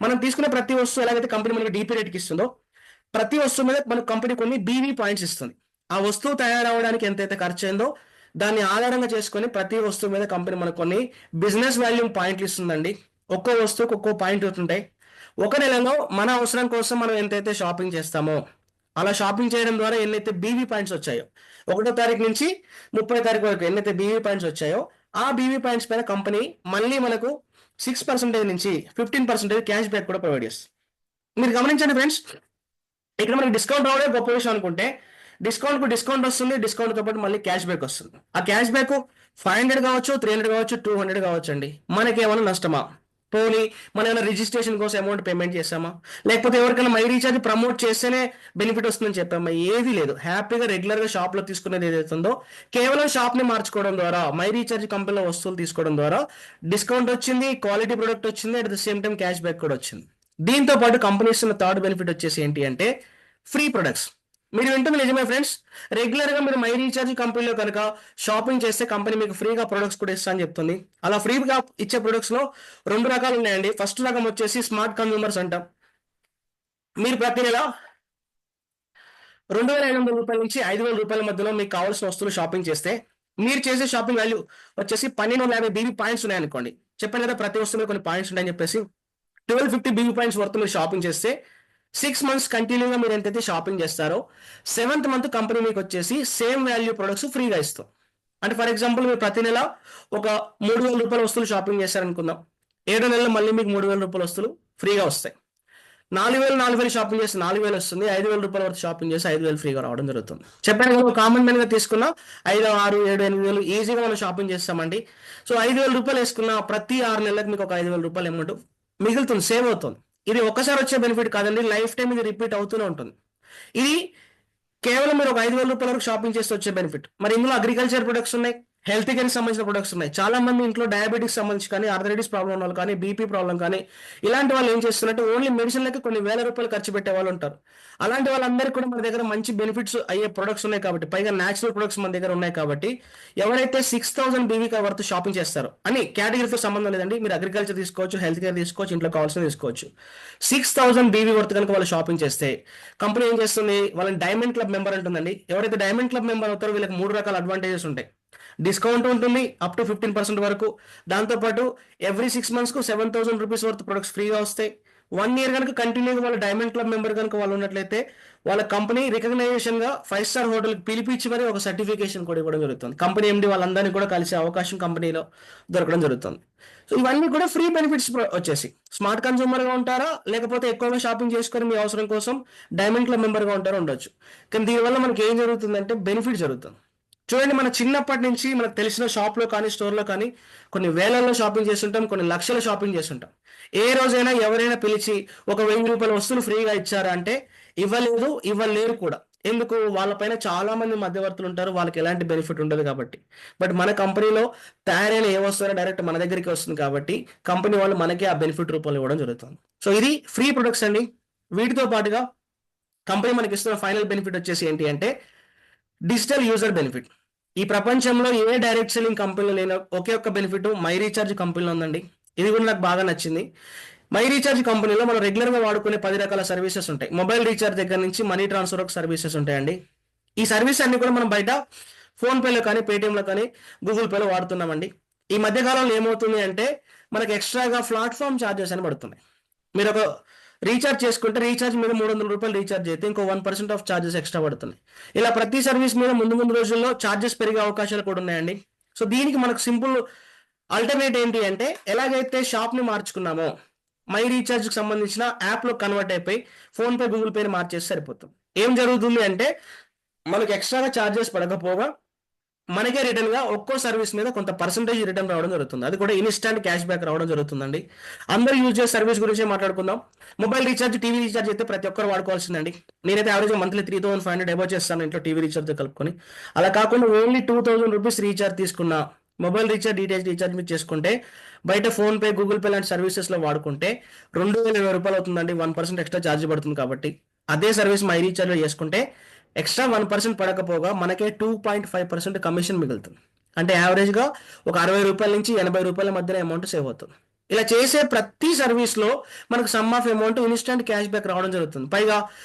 మనం తీసుకునే ప్రతి వస్తువు ఎలాగైతే కంపెనీ మనకి డీపీ రేట్కి ఇస్తుందో, ప్రతి వస్తువు మీద మనకు కంపెనీ కొన్ని బీవీ పాయింట్స్ ఇస్తుంది. ఆ వస్తువు తయారవడానికి ఎంతైతే ఖర్చు అయిందో దాన్ని ఆధారంగా చేసుకొని ప్రతి వస్తువు మీద కంపెనీ మనకు కొన్ని బిజినెస్ వాల్యూమ్ పాయింట్లు ఇస్తుందండి. ఒక్కో వస్తువుకి ఒక్కో పాయింట్ అవుతుంటాయి. ఒక నెలలో మన అవసరం కోసం మనం ఎంతైతే షాపింగ్ చేస్తామో అలా షాపింగ్ చేయడం ద్వారా ఎన్నైతే బీవీ పాయింట్స్ వచ్చాయో, 1వ తారీఖు నుంచి 30వ తారీఖు వరకు ఎన్నైతే బీవీ పాయింట్స్ వచ్చాయో ఆ బీవీ పాయింట్స్ పైన కంపెనీ మళ్ళీ మనకు 6% నుంచి 15% క్యాష్ బ్యాక్ కూడా ప్రొవైడ్ చేస్తుంది. మీరు గమనించండి ఫ్రెండ్స్, ఇక్కడ మనకి డిస్కౌంట్ రావడం గొప్ప విషయం అనుకుంటే డిస్కౌంట్ వస్తుంది. డిస్కౌంట్ తో పాటు మళ్ళీ క్యాష్ బ్యాక్ వస్తుంది. ఆ క్యాష్ బ్యాక్ 500 కావచ్చు, 300 కావచ్చు, 200 కావచ్చు అండి. మనకేమైనా నష్టమా? పోనీ మనం ఏమైనా రిజిస్ట్రేషన్ కోసం అమౌంట్ పేమెంట్ చేసామా? లేకపోతే ఎవరికైనా మై రీఛార్జ్ ప్రమోట్ చేస్తేనే బెనిఫిట్ వస్తుందని చెప్పామా? ఏది లేదు. హ్యాపీగా రెగ్యులర్ గా షాప్ లో తీసుకునేది ఏదైతుందో కేవలం షాప్ ని మార్చుకోవడం ద్వారా, మై రీఛార్జ్ కంపెనీలో వస్తువులు తీసుకోవడం ద్వారా డిస్కౌంట్ వచ్చింది, క్వాలిటీ ప్రొడక్ట్ వచ్చింది, at the same time cash back కూడా వచ్చింది. దీంతో పాటు కంపెనీ ఇస్తున్న థర్డ్ బెనిఫిట్ వచ్చేసి ఏంటి అంటే ఫ్రీ ప్రొడక్ట్స్. మీరు వింటుంది నిజమే ఫ్రెండ్స్. రెగ్యులర్ గా మీరు మై రీఛార్జ్ కంపెనీలో కనుక షాపింగ్ చేస్తే కంపెనీ మీకు ఫ్రీగా ప్రొడక్ట్స్ కూడా ఇస్తా అని చెప్తుంది. అలా ఫ్రీగా ఇచ్చే ప్రొడక్ట్స్ లో 2 రకాలు ఉన్నాయండి. ఫస్ట్ రకం వచ్చేసి స్మార్ట్ కన్స్యూమర్స్ అంటాం. మీరు ప్రతి నెల 2,500 రూపాయల నుంచి 5,000 రూపాయల మధ్యలో మీకు కావాల్సిన వస్తువులు షాపింగ్ చేస్తే మీరు చేసే షాపింగ్ వాల్యూ వచ్చేసి 1,250 బీబీ పాయింట్స్ ఉన్నాయనుకోండి. చెప్పాను కదా, ప్రతి వస్తువులో కొన్ని పాయింట్స్ ఉన్నాయని చెప్పేసి 1,250 బీబీ పాయింట్స్ వర్త్ మీరు షాపింగ్ చేస్తే 6 మంత్స్ కంటిన్యూగా మీరు ఎంతైతే షాపింగ్ చేస్తారో 7th మంత్ కంపెనీ మీకు వచ్చేసి సేమ్ వాల్యూ ప్రొడక్ట్స్ ఫ్రీగా ఇస్తాం. అంటే ఫర్ ఎగ్జాంపుల్ మీరు ప్రతి నెల ఒక 3,000 రూపాయల వస్తువులు షాపింగ్ చేస్తారనుకుందాం. 7వ నెలలో మళ్ళీ మీకు 3,000 రూపాయల వస్తువులు ఫ్రీగా వస్తాయి. 4,000 షాపింగ్ చేస్తే 4,000 వస్తుంది. 5,000 రూపాయల వరకు షాపింగ్ చేస్తే 5,000 ఫ్రీగా రావడం జరుగుతుంది. చెప్పాను కదా, కామన్ మ్యాన్ గా తీసుకున్న 5, 6, 7, 8,000 ఈజీగా మనం షాపింగ్ చేస్తామండి. సో 5,000 రూపాయలు వేసుకున్న ప్రతి 6 నెలలకు మీకు ఒక 5,000 రూపాయలు అమౌంట్ మిగులుతుంది, సేవ్ అవుతుంది. ఇది ఒక్కసారి వచ్చే బెనిఫిట్ కాదండి, లైఫ్ టైం ఇది రిపీట్ అవుతూనే ఉంటుంది. ఇది కేవలం మీరు ఒక 5,000 రూపాయల వరకు షాపింగ్ చేస్తే వచ్చే బెనిఫిట్. మరి ఇందులో అగ్రికల్చర్ ప్రొడక్ట్స్ ఉన్నాయి, హెల్త్ కేర్ సంబంధించిన ప్రొడక్ట్స్ ఉన్నాయి. చాలా మంది ఇంట్లో డయాబెటిక్స్ సంబంధించి కానీ, ఆర్థరైటిస్ ప్రాబ్లం ఉన్న వాళ్ళు కానీ, బీపీ ప్రాబ్లం కానీ, ఇలాంటి వాళ్ళు ఏం చేస్తున్నట్టు ఓన్లీ మెడిసిన్లకి కొన్ని వేల రూపాయలు ఖర్చు పెట్టే వాళ్ళు ఉంటారు. అలాంటి వాళ్ళందరికీ కూడా మన దగ్గర మంచి బెనిఫిట్స్ అయ్యే ప్రొడక్ట్స్ ఉన్నాయి కాబట్టి, పైగా న్యాచురల్ ప్రొడక్ట్స్ మన దగ్గర ఉన్నాయి కాబట్టి, ఎవరైతే 6,000 బీవీకి వర్త్ షాపింగ్ చేస్తారో, అని కేటగిరీతో సంబంధం లేదండి, మీరు అగ్రికల్చర్ తీసుకోవచ్చు, హెల్త్ కేర్ తీసుకోవచ్చు, ఇంట్లో కావాల్సిన తీసుకోవచ్చు. 6,000 బీవీ వర్త్ కనుక వాళ్ళు షాపింగ్ చేస్తే కంపెనీ ఏం చేస్తుంది, వాళ్ళని డైమండ్ క్లబ్ మెంబర్ ఉంటుందండి. ఎవరైతే డైమండ్ క్లబ్ మెంబర్ అవుతారో వీళ్ళకి 3 రకాల అడ్వాంటేజెస్ ఉంటాయి. డిస్కౌంట్ ఉంటుంది అప్ టు 15% వరకు. దాంతోపాటు ఎవ్రీ 6 మంత్స్ కు 7,000 రూపీస్ వర్త్ ప్రొడక్ట్స్ ఫ్రీగా వస్తాయి. 1 ఇయర్ కనుక కంటిన్యూగా వాళ్ళ డైమండ్ క్లబ్ మెంబర్ కనుక వాళ్ళు ఉన్నట్లయితే వాళ్ళ కంపెనీ రికగ్నైజేషన్ గా 5 స్టార్ హోటల్ పిలిపించి మరి ఒక సర్టిఫికేషన్ కూడా ఇవ్వడం జరుగుతుంది. కంపెనీ ఎండి వాళ్ళందరినీ కూడా కలిసే అవకాశం కంపెనీలో దొరకడం జరుగుతుంది. సో ఇవన్నీ కూడా ఫ్రీ బెనిఫిట్స్ వచ్చేసి స్మార్ట్ కన్సూమర్ గా ఉంటారా, లేకపోతే ఎక్కువగా షాపింగ్ చేసుకొని మీ అవసరం కోసం డైమండ్ క్లబ్ మెంబర్ గా ఉంటారా ఉండొచ్చు. కానీ దీనివల్ల మనకి ఏం జరుగుతుందంటే బెనిఫిట్ జరుగుతుంది. చూడండి, మన చిన్నప్పటి నుంచి మనకు తెలిసిన షాప్ లో కానీ, స్టోర్ లో కానీ కొన్ని వేలల్లో షాపింగ్ చేస్తుంటాం, కొన్ని లక్షల షాపింగ్ చేస్తుంటాం. ఏ రోజైనా ఎవరైనా పిలిచి ఒక 1,000 రూపాయల వస్తువులు ఫ్రీగా ఇచ్చారా అంటే ఇవ్వలేదు, ఇవ్వలేరు కూడా. ఎందుకు? వాళ్ళ పైన చాలా మంది మధ్యవర్తులు ఉంటారు. వాళ్ళకి ఎలాంటి బెనిఫిట్ ఉండదు కాబట్టి. బట్ మన కంపెనీలో తయారైన ఏ వస్తువైనా డైరెక్ట్ మన దగ్గరికి వస్తుంది కాబట్టి, కంపెనీ వాళ్ళు మనకి ఆ బెనిఫిట్ రూపంలో ఇవ్వడం జరుగుతుంది. సో ఇది ఫ్రీ ప్రొడక్ట్స్ అండి. వీటితో పాటుగా కంపెనీ మనకి ఇస్తున్న ఫైనల్ బెనిఫిట్ వచ్చేసి ఏంటి అంటే డిజిటల్ యూజర్ బెనిఫిట్. ఈ ప్రపంచంలో ఏ డైరెక్ట్ సెల్లింగ్ కంపెనీలో లేని ఒకే ఒక్క బెనిఫిట్ మై రీఛార్జ్ కంపెనీలో ఉందండి. ఇది కూడా నాకు బాగా నచ్చింది. మై రీఛార్జ్ కంపెనీలో మనం రెగ్యులర్గా వాడుకునే 10 రకాల సర్వీసెస్ ఉంటాయి. మొబైల్ రీఛార్జ్ దగ్గర నుంచి మనీ ట్రాన్స్ఫర్ వరకు సర్వీసెస్ ఉంటాయండి. ఈ సర్వీస్ అన్ని కూడా మనం బయట ఫోన్పేలో కానీ, పేటిఎంలో కానీ, గూగుల్ పేలో వాడుతున్నామండి. ఈ మధ్యకాలంలో ఏమవుతుంది అంటే మనకి ఎక్స్ట్రాగా ప్లాట్ఫామ్ ఛార్జెస్ అని పడుతున్నాయి. మీరు ఒక రీఛార్జ్ చేసుకుంటే రీఛార్జ్ మీద 300 రూపాయలు రీఛార్జ్ అయితే ఇంకో 1% ఆఫ్ ఛార్జెస్ ఎక్స్ట్రా పడుతున్నాయి. ఇలా ప్రతి సర్వీస్ మీద ముందు ముందు రోజుల్లో ఛార్జెస్ పెరిగే అవకాశాలు కూడా ఉన్నాయండి. సో దీనికి మనకు సింపుల్ ఆల్టర్నేట్ ఏంటి అంటే ఎలాగైతే షాప్ని మార్చుకున్నామో మై రీఛార్జ్కి సంబంధించిన యాప్లో కన్వర్ట్ అయిపోయి ఫోన్పే, గూగుల్ పేని మార్చేసి సరిపోతుంది. ఏం జరుగుతుంది అంటే మనకి ఎక్స్ట్రాగా ఛార్జెస్ పడకపోగా మనకే రిటర్న్గా ఒక్కో సర్వీస్ మీద కొంత పర్సంటేజ్ రిటర్న్ రావడం జరుగుతుంది. అది కూడా ఇన్స్టాంట్ క్యాష్ బ్యాక్ రావడం జరుగుతుందండి. అందరూ యూజ్ చేసే సర్వీస్ గురించి మాట్లాడుకుందాం. మొబైల్ రీఛార్జ్, టీవీ రీఛార్జ్ అయితే ప్రతి ఒక్కరు వాడుకోవాల్సిందండి. నేనైతే యావరేజ్ మంత్లీ 3500 అబౌవ్ చేస్తాను ఇంట్లో టీవీ రీఛార్జ్ కలుపుకొని. అలా కాకుండా ఓన్లీ 2000 రూపీస్ రీఛార్జ్ తీసుకున్న మొబైల్ రీఛార్జ్, డీటీహెచ్ రీఛార్జ్ మీరు చేసుకుంటే బయట ఫోన్పే, గూగుల్ పే లాంటి సర్వీసెస్లో వాడుకుంటే 2020 రూపాయలు అవుతుందండి. 1% ఎక్స్ట్రా ఛార్జ్ పడుతుంది కాబట్టి. అదే సర్వీస్ మై రీఛార్జ్లో చేసుకుంటే ఎక్స్ట్రా 1% పడకపోగా మనకే 2.5% కమిషన్ మిగులుతుంది. అంటే యావరేజ్గా ఒక 60 రూపాయల నుంచి 80 రూపాయల మధ్యన అమౌంట్ సేవ్ అవుతుంది. ఇలా చేసే ప్రతి సర్వీస్లో మనకు some of amount instant cash back రావడం జరుగుతుంది. పైగా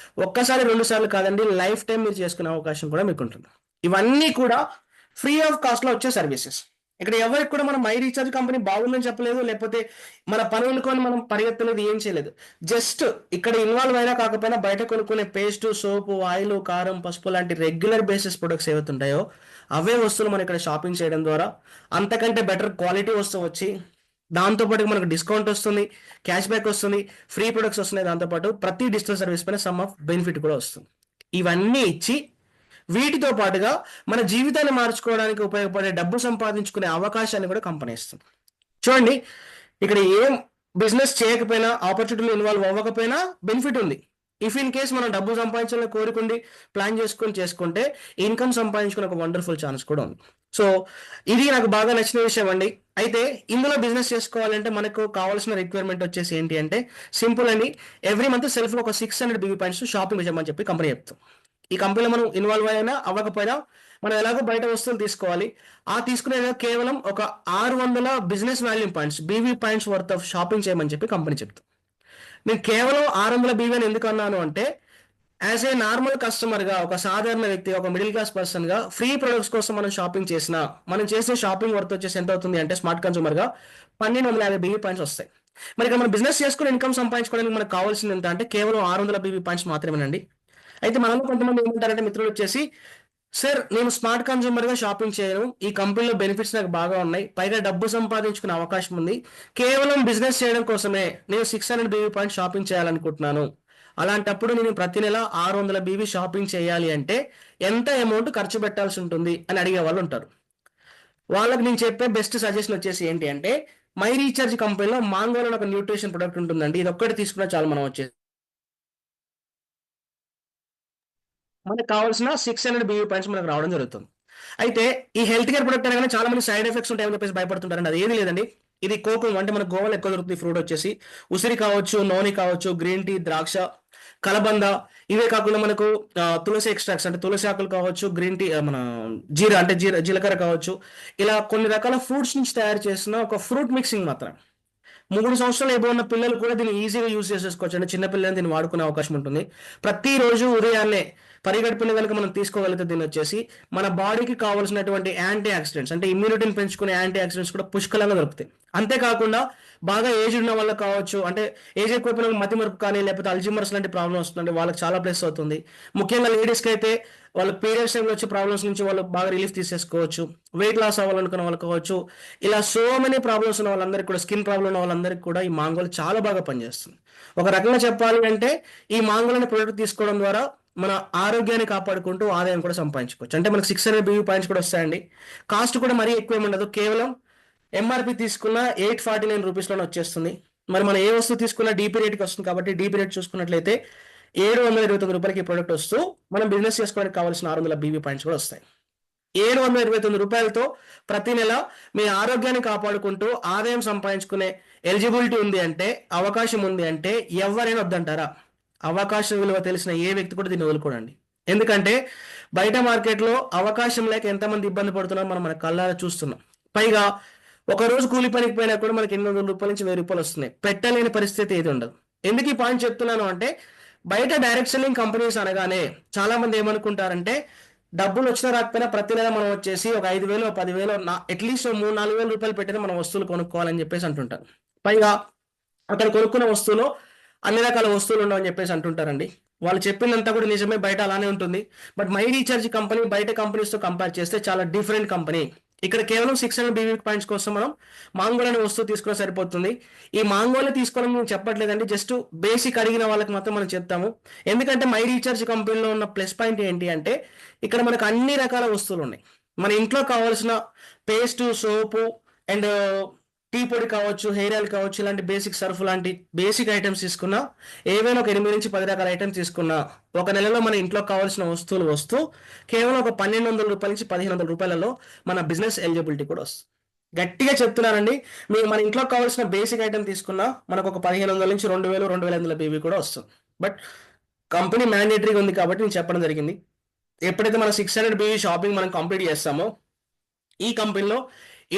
ఒక్కసారి 2 సార్లు కాదండి, లైఫ్ టైం మీరు చేసుకునే అవకాశం కూడా మీకు ఉంటుంది. ఇవన్నీ కూడా ఫ్రీ ఆఫ్ కాస్ట్లో వచ్చే సర్వీసెస్. ఇక్కడ ఎవరికి కూడా మనం మై రీఛార్జ్ కంపెనీ బాగుందని చెప్పలేదు, లేకపోతే మన పనులుకొని మనం పరిగెత్తలేదు, ఏం చేయలేదు. జస్ట్ ఇక్కడ ఇన్వాల్వ్ అయినా కాకపోయినా బయట కొనుక్కునే పేస్ట్, సోపు, ఆయిల్, కారం, పసుపు లాంటి రెగ్యులర్ బేసిస్ ప్రొడక్ట్స్ ఏవైతుంటాయో అవే వస్తువులు మనం ఇక్కడ షాపింగ్ చేయడం ద్వారా అంతకంటే బెటర్ క్వాలిటీ వస్తువు వచ్చి దాంతోపాటు మనకు డిస్కౌంట్ వస్తుంది, క్యాష్ బ్యాక్ వస్తుంది, ఫ్రీ ప్రొడక్ట్స్ వస్తున్నాయి. దాంతోపాటు ప్రతి డిజిటల్ సర్వీస్ పైన సమ్ ఆఫ్ బెనిఫిట్ కూడా వస్తుంది. ఇవన్నీ ఇచ్చి వీటితో పాటుగా మన జీవితాన్ని మార్చుకోవడానికి ఉపయోగపడే డబ్బు సంపాదించుకునే అవకాశాన్ని కూడా కంపెనీ ఇస్తుంది. చూడండి, ఇక్కడ ఏం బిజినెస్ చేయకపోయినా, ఆపర్చునిటీలో ఇన్వాల్వ్ అవ్వకపోయినా బెనిఫిట్ ఉంది. ఇఫ్ ఇన్ కేస్ మనం డబ్బు సంపాదించాలని కోరుకుండి ప్లాన్ చేసుకుంటే ఇన్కమ్ సంపాదించుకునే ఒక వండర్ఫుల్ ఛాన్స్ కూడా ఉంది. సో ఇది నాకు బాగా నచ్చిన విషయం అండి. అయితే ఇందులో బిజినెస్ చేసుకోవాలంటే మనకు కావాల్సిన రిక్వైర్మెంట్ వచ్చేసి ఏంటి అంటే సింపుల్ అండి. ఎవ్రీ మంత్ సెల్ఫ్లో ఒక 600 BB పాయింట్స్ షాపింగ్ చేయమని చెప్పి కంపెనీ చెప్తాం. ఈ కంపెనీలో మనం ఇన్వాల్వ్ అయినా అవ్వకపోయినా మనం ఎలాగో బయట వస్తువులు తీసుకోవాలి. ఆ తీసుకునే కేవలం ఒక 600 business value points, BB points worth of shopping చేయమని చెప్పి కంపెనీ చెప్తాం. నేను కేవలం 600 BB అని ఎందుకు అన్నాను అంటే యాజ్ ఏ నార్మల్ కస్టమర్గా, ఒక సాధారణ వ్యక్తి, ఒక మిడిల్ క్లాస్ పర్సన్గా ఫ్రీ ప్రొడక్ట్స్ కోసం మనం షాపింగ్ చేసినా మనం చేసే షాపింగ్ వర్త్ వచ్చేసి ఎంత అవుతుంది అంటే స్మార్ట్ కన్సూమర్గా 1250 BB పాయింట్స్ వస్తాయి. మరి ఇక్కడ మనం బిజినెస్ చేసుకుని ఇన్కమ్ సంపాదించుకోవడానికి మనకు కావాల్సింది ఎంత అంటే కేవలం 600 BB పాయింట్స్ మాత్రమేనండి. అయితే మనలో కొంతమంది ఏమంటారంటే మిత్రులు వచ్చేసి, సార్ నేను స్మార్ట్ కన్సూమర్గా షాపింగ్ చేయను, ఈ కంపెనీలో బెనిఫిట్స్ నాకు బాగా ఉన్నాయి, పైగా డబ్బు సంపాదించుకునే అవకాశం ఉంది, కేవలం బిజినెస్ చేయడం కోసమే నేను 600 BB పాయింట్ షాపింగ్ చేయాలనుకుంటున్నాను. అలాంటప్పుడు నేను ప్రతి నెల 600 BB షాపింగ్ చేయాలి అంటే ఎంత అమౌంట్ ఖర్చు పెట్టాల్సి ఉంటుంది అని అడిగే వాళ్ళు ఉంటారు. వాళ్ళకి నేను చెప్పే బెస్ట్ సజెషన్ వచ్చేసి ఏంటి అంటే మై రీఛార్జ్ కంపెనీలో మాంగోలో ఒక న్యూట్రిషన్ ప్రొడక్ట్ ఉంటుందండి. ఇది ఒక్కటి తీసుకున్నా చాలు మనం వచ్చేసి మనకు కావాల్సిన 600 BB పాయింట్స్ మనకు రావడం జరుగుతుంది. అయితే ఈ హెల్త్ కేర్ ప్రొడక్ట్ అనగానే చాలా మంది సైడ్ ఎఫెక్ట్స్ ఉంటాయని చెప్పేసి భయపడుతుంటారండి. అది ఏది లేదండి. ఇది కోకం, అంటే మన గోవాలో ఎక్కువ దొరుకుతుంది ఫ్రూట్ వచ్చేసి. ఉసిరి కావచ్చు, నోని కావచ్చు, గ్రీన్ టీ, ద్రాక్ష, కలబంద, ఇవే కాకుండా మనకు తులసి ఎక్స్ట్రాక్ట్స్ అంటే తులసి ఆకులు కావచ్చు, గ్రీన్ టీ, మన జీలకర్ర కావచ్చు, ఇలా కొన్ని రకాల ఫ్రూట్స్ నుంచి తయారు చేసిన ఒక ఫ్రూట్ మిక్సింగ్ మాత్రం 3 సంవత్సరాలు ఏబో ఉన్న పిల్లలు కూడా దీన్ని ఈజీగా యూజ్ చేసేసుకోవచ్చు అండి. చిన్న పిల్లలు దీన్ని వాడుకునే అవకాశం ఉంటుంది. ప్రతిరోజు ఉదయాన్నే పరిగెడుపుని కనుక మనం తీసుకోగలిగితే దీన్ని వచ్చేసి మన బాడీకి కావాల్సినటువంటి యాంటీ ఆక్సిడెంట్స్, అంటే ఇమ్యూనిటీని పెంచుకునే యాంటీ ఆక్సిడెంట్స్ కూడా పుష్కలంగా దొరుకుతాయి. అంతేకాకుండా బాగా ఏజ్ ఉన్న వాళ్ళకి కావచ్చు, అంటే ఏజ్ ఎక్కువైపోయిన మతిమరుపు కానీ లేకపోతే అల్జిమర్స్ లాంటి ప్రాబ్లమ్ వస్తుంది, వాళ్ళకి చాలా ప్లస్ అవుతుంది. ముఖ్యంగా లేడీస్కి అయితే వాళ్ళ పీరియడ్స్ టైంలో వచ్చే ప్రాబ్లమ్స్ నుంచి వాళ్ళు బాగా రిలీఫ్ తీసేసుకోవచ్చు. వెయిట్ లాస్ అవ్వాలనుకున్న వాళ్ళు కావచ్చు, ఇలా సో మెనీ ప్రాబ్లమ్స్ ఉన్న వాళ్ళందరికీ కూడా, స్కిన్ ప్రాబ్లం ఉన్న వాళ్ళందరికీ కూడా ఈ మాంగోలు చాలా బాగా పనిచేస్తుంది. ఒక రకంగా చెప్పాలి అంటే ఈ మాంగోలని ప్రొడక్ట్ తీసుకోవడం ద్వారా మన ఆరోగ్యాన్ని కాపాడుకుంటూ ఆదాయం కూడా సంపాదించుకోవచ్చు. అంటే మనకు 600 BB పాయింట్స్ కూడా వస్తాయండి. కాస్ట్ కూడా మరీ ఎక్కువ ఏమి ఉండదు. కేవలం MRP తీసుకున్న 849 రూపీస్లోనే వచ్చేస్తుంది. మరి మనం ఏ వస్తువు తీసుకున్నా DP రేట్కి వస్తుంది కాబట్టి DP రేట్ చూసుకున్నట్లయితే రూ. 729 ఈ ప్రోడక్ట్ వస్తూ మనం బిజినెస్ చేసుకోవడానికి కావాల్సిన 600 బీవీ పాయింట్స్ కూడా వస్తాయి. రూ. 729 ప్రతి నెల మీ ఆరోగ్యాన్ని కాపాడుకుంటూ ఆదాయం సంపాదించుకునే ఎలిజిబిలిటీ ఉంది అంటే, అవకాశం ఉంది అంటే ఎవరైనా వద్దంటారా? అవకాశం విలువ తెలిసిన ఏ వ్యక్తి కూడా దీన్ని వదులుకోడండి. ఎందుకంటే బయట మార్కెట్లో అవకాశం లేక ఎంతమంది ఇబ్బంది పడుతున్నారో మనం మన కళ్ళారా చూస్తున్నాం. పైగా ఒక రోజు కూలి పనికి పోయినా కూడా మనకి రూ. 800 నుంచి రూ. 1000 వస్తున్నాయి. పెట్టలేని పరిస్థితి ఏది ఉండదు. ఎందుకు ఈ పాయింట్ చెప్తున్నాను అంటే, బయట డైరెక్ట్ సెల్లింగ్ కంపెనీస్ అనగానే చాలా మంది ఏమనుకుంటారంటే, డబ్బులు వచ్చినా రాకపోయినా ప్రతి నెల మనం వచ్చేసి ఒక 5,000 10,000 అట్లీస్ట్ 3-4 వేల రూపాయలు పెట్టినా మనం వస్తువులు కొనుక్కోవాలని చెప్పేసి అంటుంటారు. పైగా అక్కడ కొనుక్కున్న వస్తువులో అన్ని రకాల వస్తువులు ఉండవని చెప్పేసి అంటుంటారండి. వాళ్ళు చెప్పిందంతా కూడా నిజమే, బయట అలానే ఉంటుంది. బట్ మై రీఛార్జ్ కంపెనీ బయట కంపెనీస్తో కంపేర్ చేస్తే చాలా డిఫరెంట్ కంపెనీ. ఇక్కడ కేవలం 600 బీవీ పాయింట్స్ కోసం మనం మాంగోల్ అనే వస్తువు తీసుకుని సరిపోతుంది. ఈ మాంగోలే తీసుకోవాలని మేము చెప్పట్లేదండి, జస్ట్ బేసిక్ అడిగిన వాళ్ళకి మాత్రం మనం చెప్తాము. ఎందుకంటే మై రీఛార్జ్ కంపెనీలో ఉన్న ప్లస్ పాయింట్ ఏంటి అంటే, ఇక్కడ మనకు అన్ని రకాల వస్తువులు ఉన్నాయి. మన ఇంట్లో కావాల్సిన పేస్ట్, సోపు అండ్ టీ పొడి కావచ్చు, హెయిర్ ఆయిల్ కావచ్చు, ఇలాంటి బేసిక్ సర్ఫ్ లాంటి బేసిక్ ఐటమ్స్ తీసుకున్నా, ఏవైనా ఒక 8 నుంచి 10 రకాల ఐటమ్స్ తీసుకున్నా, ఒక నెలలో మన ఇంట్లో కావాల్సిన వస్తువులు వస్తూ కేవలం ఒక 1,200 నుంచి 1,500 మన బిజినెస్ ఎలిజిబిలిటీ కూడా వస్తుంది. గట్టిగా చెప్తున్నానండి, మీరు మన ఇంట్లో కావాల్సిన బేసిక్ ఐటమ్ తీసుకున్నా మనకు ఒక 1,500 నుంచి 2,000 2,500 బీవీ కూడా వస్తుంది. బట్ కంపెనీ మ్యాండేటరీగా ఉంది కాబట్టి నేను చెప్పడం జరిగింది. ఎప్పుడైతే మన 600 బీవీ షాపింగ్ మనం కంప్లీట్ చేస్తామో, ఈ కంపెనీలో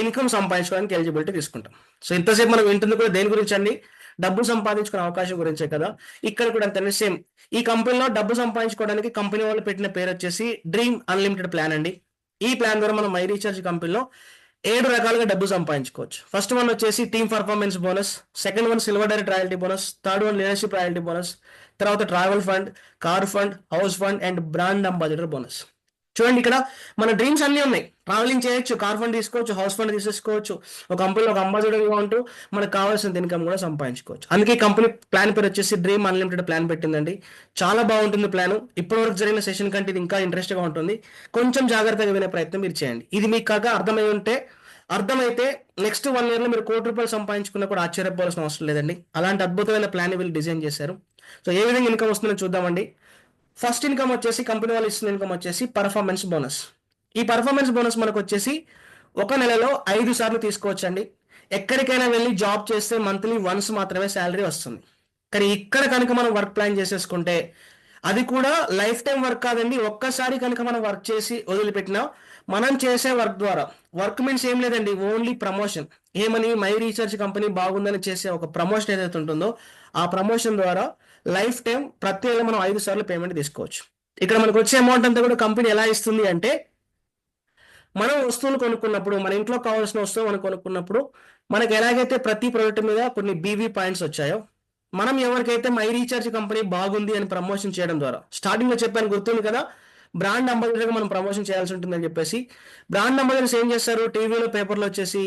ఇన్కమ్ సంపాదించుకోవడానికి ఎలిజిబిలిటీ తీసుకుంటాం. సో ఇంతసేపు మనం వింటుంది కూడా దేని గురించి అండి? డబ్బు సంపాదించుకునే అవకాశం గురించే కదా. ఇక్కడ కూడా అంతే సేమ్. ఈ కంపెనీలో డబ్బు సంపాదించుకోవడానికి కంపెనీ వాళ్ళు పెట్టిన పేరు వచ్చేసి డ్రీమ్ అన్లిమిటెడ్ ప్లాన్ అండి. ఈ ప్లాన్ ద్వారా మనం మై రీఛార్జ్ కంపెనీలో 7 రకాలుగా డబ్బు సంపాదించుకోవచ్చు. ఫస్ట్ వన్ వచ్చేసి team performance bonus, second one silver direct royalty bonus, third one leadership royalty bonus, తర్వాత travel fund, car fund, house fund and brand ambassador bonus. చూడండి, ఇక్కడ మన డ్రీమ్స్ అన్నీ ఉన్నాయి. ట్రావెలింగ్ చేయొచ్చు, కార్ ఫండ్ తీసుకోవచ్చు, హౌస్ ఫండ్ తీసేసుకోవచ్చు, ఒక కంపెనీలో ఒక అంబాసిడర్గా ఉంటూ మనకు కావాల్సిన ఇన్కమ్ కూడా సంపాదించుకోవచ్చు. అందుకే కంపెనీ ప్లాన్ పేరు వచ్చేసి డ్రీమ్ అన్లిమిటెడ్ ప్లాన్ పెట్టిందండి. చాలా బాగుంటుంది ప్లాన్. ఇప్పటివరకు జరిగిన సెషన్ కంటే ఇది ఇంకా ఇంట్రెస్ట్గా ఉంటుంది. కొంచెం జాగ్రత్తగా వినే ప్రయత్నం మీరు చేయండి. ఇది మీకు కాక అర్థమైతే నెక్స్ట్ 1 yearలో మీరు ₹1,00,00,000 సంపాదించుకున్నా కూడా ఆశ్చర్యపోవాల్సిన అవసరం లేదండి. అలాంటి అద్భుతమైన ప్లాన్ వీళ్ళు డిజైన్ చేశారు. సో ఏ విధంగా ఇన్కమ్ వస్తుందో చూద్దామండి. ఫస్ట్ ఇన్కమ్ వచ్చేసి కంపెనీ వాళ్ళు ఇస్తున్న ఇన్కమ్ వచ్చేసి పర్ఫార్మెన్స్ బోనస్. ఈ పర్ఫార్మెన్స్ బోనస్ మనకు వచ్చేసి ఒక నెలలో 5 సార్లు తీసుకోవచ్చండి. ఎక్కడికైనా వెళ్ళి జాబ్ చేస్తే మంత్లీ వన్స్ మాత్రమే శాలరీ వస్తుంది. కానీ ఇక్కడ కనుక మనం వర్క్ ప్లాన్ చేసేసుకుంటే, అది కూడా లైఫ్ టైం వర్క్ కాదండి. ఒక్కసారి కనుక మనం వర్క్ చేసి వదిలిపెట్టినా, మనం చేసే వర్క్ ద్వారా, వర్క్ మీన్స్ ఏం లేదండి, ఓన్లీ ప్రమోషన్. ఏమని? మై రీఛార్జ్ కంపెనీ బాగుందని చేసే ఒక ప్రమోషన్ ఏదైతే ఉంటుందో, ఆ ప్రమోషన్ ద్వారా లైఫ్ టైం ప్రతి నెల మనం 5 సార్లు పేమెంట్ తీసుకోవచ్చు. ఇక్కడ మనకు వచ్చే అమౌంట్ అంతా కూడా కంపెనీ ఎలా ఇస్తుంది అంటే, మనం వస్తువులు కొనుక్కున్నప్పుడు, మన ఇంట్లో కావాల్సిన వస్తువు మనం కొనుక్కున్నప్పుడు, మనకు ఎలాగైతే ప్రతి ప్రోడక్ట్ మీద కొన్ని బీవీ పాయింట్స్ వచ్చాయో, మనం ఎవరికైతే మై రీఛార్జ్ కంపెనీ బాగుంది అని ప్రమోషన్ చేయడం ద్వారా, స్టార్టింగ్ లో చెప్పాను గుర్తుంది కదా, బ్రాండ్ అంబాసిడర్గా మనం ప్రమోషన్ చేయాల్సి ఉంటుందని చెప్పేసి, బ్రాండ్ అంబాసిడర్స్ ఏం చేస్తారు? టీవీలో, పేపర్లో వచ్చేసి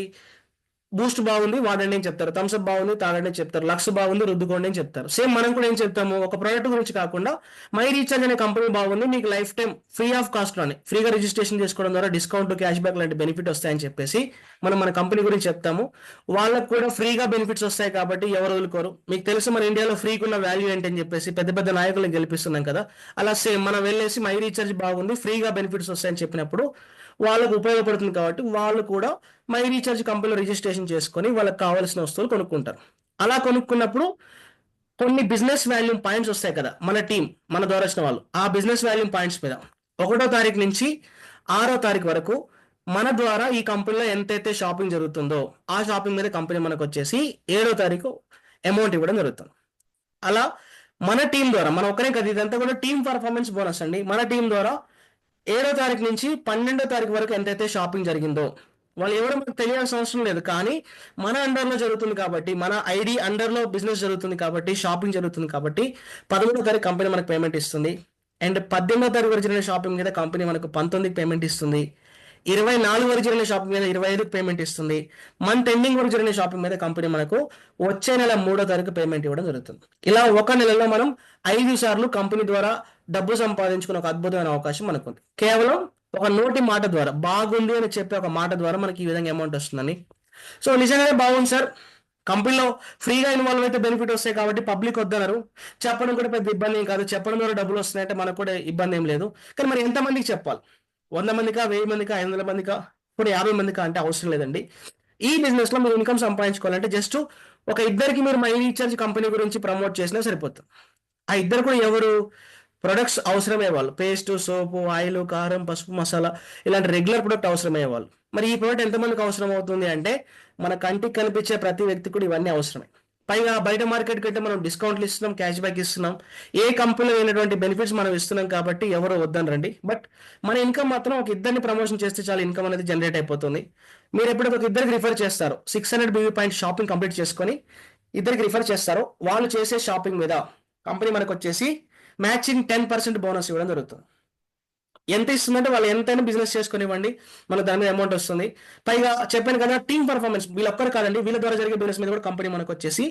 బూస్ట్ బాగుంది వాడండి అని చెప్తారు, థమ్స్అప్ బాగుంది తాగండి అని చెప్తారు, లక్స్ బాగుంది రుద్దుకోండి అని చెప్తారు. సేమ్ మనం కూడా ఏం చెప్తాము? ఒక ప్రోడక్ట్ గురించి కాకుండా, మై రీఛార్జ్ అనే కంపెనీ బాగుంది, మీకు life time free of cost లోనే ఫ్రీగా రిజిస్ట్రేషన్ చేసుకోవడం ద్వారా డిస్కౌంట్, క్యాష్ బ్యాక్ లాంటి బెనిఫిట్ వస్తాయని చెప్పేసి మనం మన కంపెనీ గురించి చెప్తాము. వాళ్ళకు కూడా ఫ్రీగా బెనిఫిట్స్ వస్తాయి కాబట్టి ఎవరు వదులుకోరు. మీకు తెలుసు మన ఇండియాలో ఫ్రీకి ఉన్న వాల్యూ ఏంటని చెప్పేసి పెద్ద పెద్ద నాయకులను గెలిపిస్తున్నాం కదా. అలా సేమ్ మనం వెళ్ళేసి మై రీఛార్జ్ బాగుంది, ఫ్రీగా బెనిఫిట్స్ వస్తాయని చెప్పినప్పుడు వాళ్ళకు ఉపయోగపడుతుంది కాబట్టి వాళ్ళు కూడా మై రీఛార్జ్ కంపెనీలో రిజిస్ట్రేషన్ చేసుకొని వాళ్ళకి కావాల్సిన వస్తువులు కొనుక్కుంటారు. అలా కొనుక్కున్నప్పుడు కొన్ని బిజినెస్ వాల్యూమ్ పాయింట్స్ వస్తాయి కదా, మన టీం మన ద్వారా వచ్చిన వాళ్ళు, ఆ బిజినెస్ వాల్యూమ్ పాయింట్స్ మీద 1వ తారీఖు నుంచి 6వ తారీఖు వరకు మన ద్వారా ఈ కంపెనీలో ఎంతైతే షాపింగ్ జరుగుతుందో, ఆ షాపింగ్ మీద కంపెనీ మనకు వచ్చేసి 7వ తారీఖు అమౌంట్ ఇవ్వడం జరుగుతుంది. అలా మన టీం ద్వారా, మన ఒక్కరే కదా, ఇదంతా కూడా టీం పర్ఫార్మెన్స్ బోనస్ అండి. మన టీం ద్వారా 7వ తారీఖు నుంచి 12వ తారీఖు వరకు ఎంతైతే షాపింగ్ జరిగిందో, వాళ్ళు ఎవరో మనకు తెలియాల్సిన అవసరం లేదు, కానీ మన అండర్లో జరుగుతుంది కాబట్టి, మన ఐడి అండర్లో బిజినెస్ జరుగుతుంది కాబట్టి, షాపింగ్ జరుగుతుంది కాబట్టి 13వ తారీఖు కంపెనీ మనకు పేమెంట్ ఇస్తుంది. అండ్ 18వ తారీఖు వరకు జరిగిన షాపింగ్ మీద కంపెనీ మనకు 19కి పేమెంట్ ఇస్తుంది. 24 వరకు జరిగిన షాపింగ్ మీద 25కి పేమెంట్ ఇస్తుంది. మంత్ ఎండింగ్ వరకు జరిగిన షాపింగ్ మీద కంపెనీ మనకు వచ్చే నెల 3వ తారీఖు పేమెంట్ ఇవ్వడం జరుగుతుంది. ఇలా ఒక నెలలో మనం 5 సార్లు కంపెనీ ద్వారా డబ్బు సంపాదించుకునే ఒక అద్భుతమైన అవకాశం మనకుంది. కేవలం ఒక నోటి మాట ద్వారా, బాగుంది అని చెప్పే ఒక మాట ద్వారా మనకి ఈ విధంగా అమౌంట్ వస్తుందని. సో నిజంగానే బాగుంది సార్, కంపెనీలో ఫ్రీగా ఇన్వాల్వ్ అయితే బెనిఫిట్ వస్తాయి కాబట్టి పబ్లిక్ వద్దన్నారు. చెప్పడం కూడా పెద్ద ఇబ్బంది ఏం కాదు. చెప్పడం ద్వారా డబ్బులు వస్తున్నాయంటే మనకు కూడా ఇబ్బంది ఏం లేదు. కానీ మరి ఎంతమందికి చెప్పాలి? 100 మందికా, 1000 మందికా, 500 మందికా, ఇప్పుడు 50 మందికా అంటే అవసరం లేదండి. ఈ బిజినెస్లో మీరు ఇన్కమ్ సంపాదించుకోవాలంటే జస్ట్ ఒక ఇద్దరికి మీరు మై రీఛార్జ్ కంపెనీ గురించి ప్రమోట్ చేసినా సరిపోతుంది. ఆ ఇద్దరు కూడా ఎవరు? ప్రొడక్ట్స్ అవసరమయ్యే వాళ్ళు. పేస్ట్, సోపు, ఆయిల్, కారం, పసుపు, మసాలా ఇలాంటి రెగ్యులర్ ప్రొడక్ట్ అవసరమయ్యే వాళ్ళు. మరి ఈ ప్రొడక్ట్ ఎంతమందికి అవసరం అవుతుంది అంటే మన కంటికి కనిపించే ప్రతి వ్యక్తి కూడా ఇవన్నీ అవసరమే. పైగా బయట మార్కెట్ కంటే మనం డిస్కౌంట్లు ఇస్తున్నాం, క్యాష్ బ్యాక్ ఇస్తున్నాం, ఏ కంపెనీలో అయినటువంటి బెనిఫిట్స్ మనం ఇస్తున్నాం కాబట్టి ఎవరు వద్దనరండి. బట్ మన ఇన్కమ్ మాత్రం ఒక ఇద్దరిని ప్రమోషన్ చేస్తే చాలా ఇన్కమ్ అనేది జనరేట్ అయిపోతుంది. మీరు ఎప్పుడైతే ఒక ఇద్దరికి రిఫర్ చేస్తారో 600 BV పాయింట్ షాపింగ్ కంప్లీట్ చేసుకొని ఇద్దరికి రిఫర్ చేస్తారో వాళ్ళు చేసే షాపింగ్ మీద కంపెనీ మనకు వచ్చేసి మ్యాచింగ్ 10% బోనస్ ఇవ్వడం జరుగుతుంది. ఎంత ఇస్తుందంటే వాళ్ళు ఎంతైనా బిజినెస్ చేసుకునివ్వండి, మనకు దాని మీద అమౌంట్ వస్తుంది. పైగా చెప్పాను కదా, టీమ్ పర్ఫార్మెన్స్ వీళ్ళొక్కరు కాదండి, వీళ్ళ ద్వారా జరిగే బిజినెస్ మీద కూడా కంపెనీ మనకు వచ్చేసి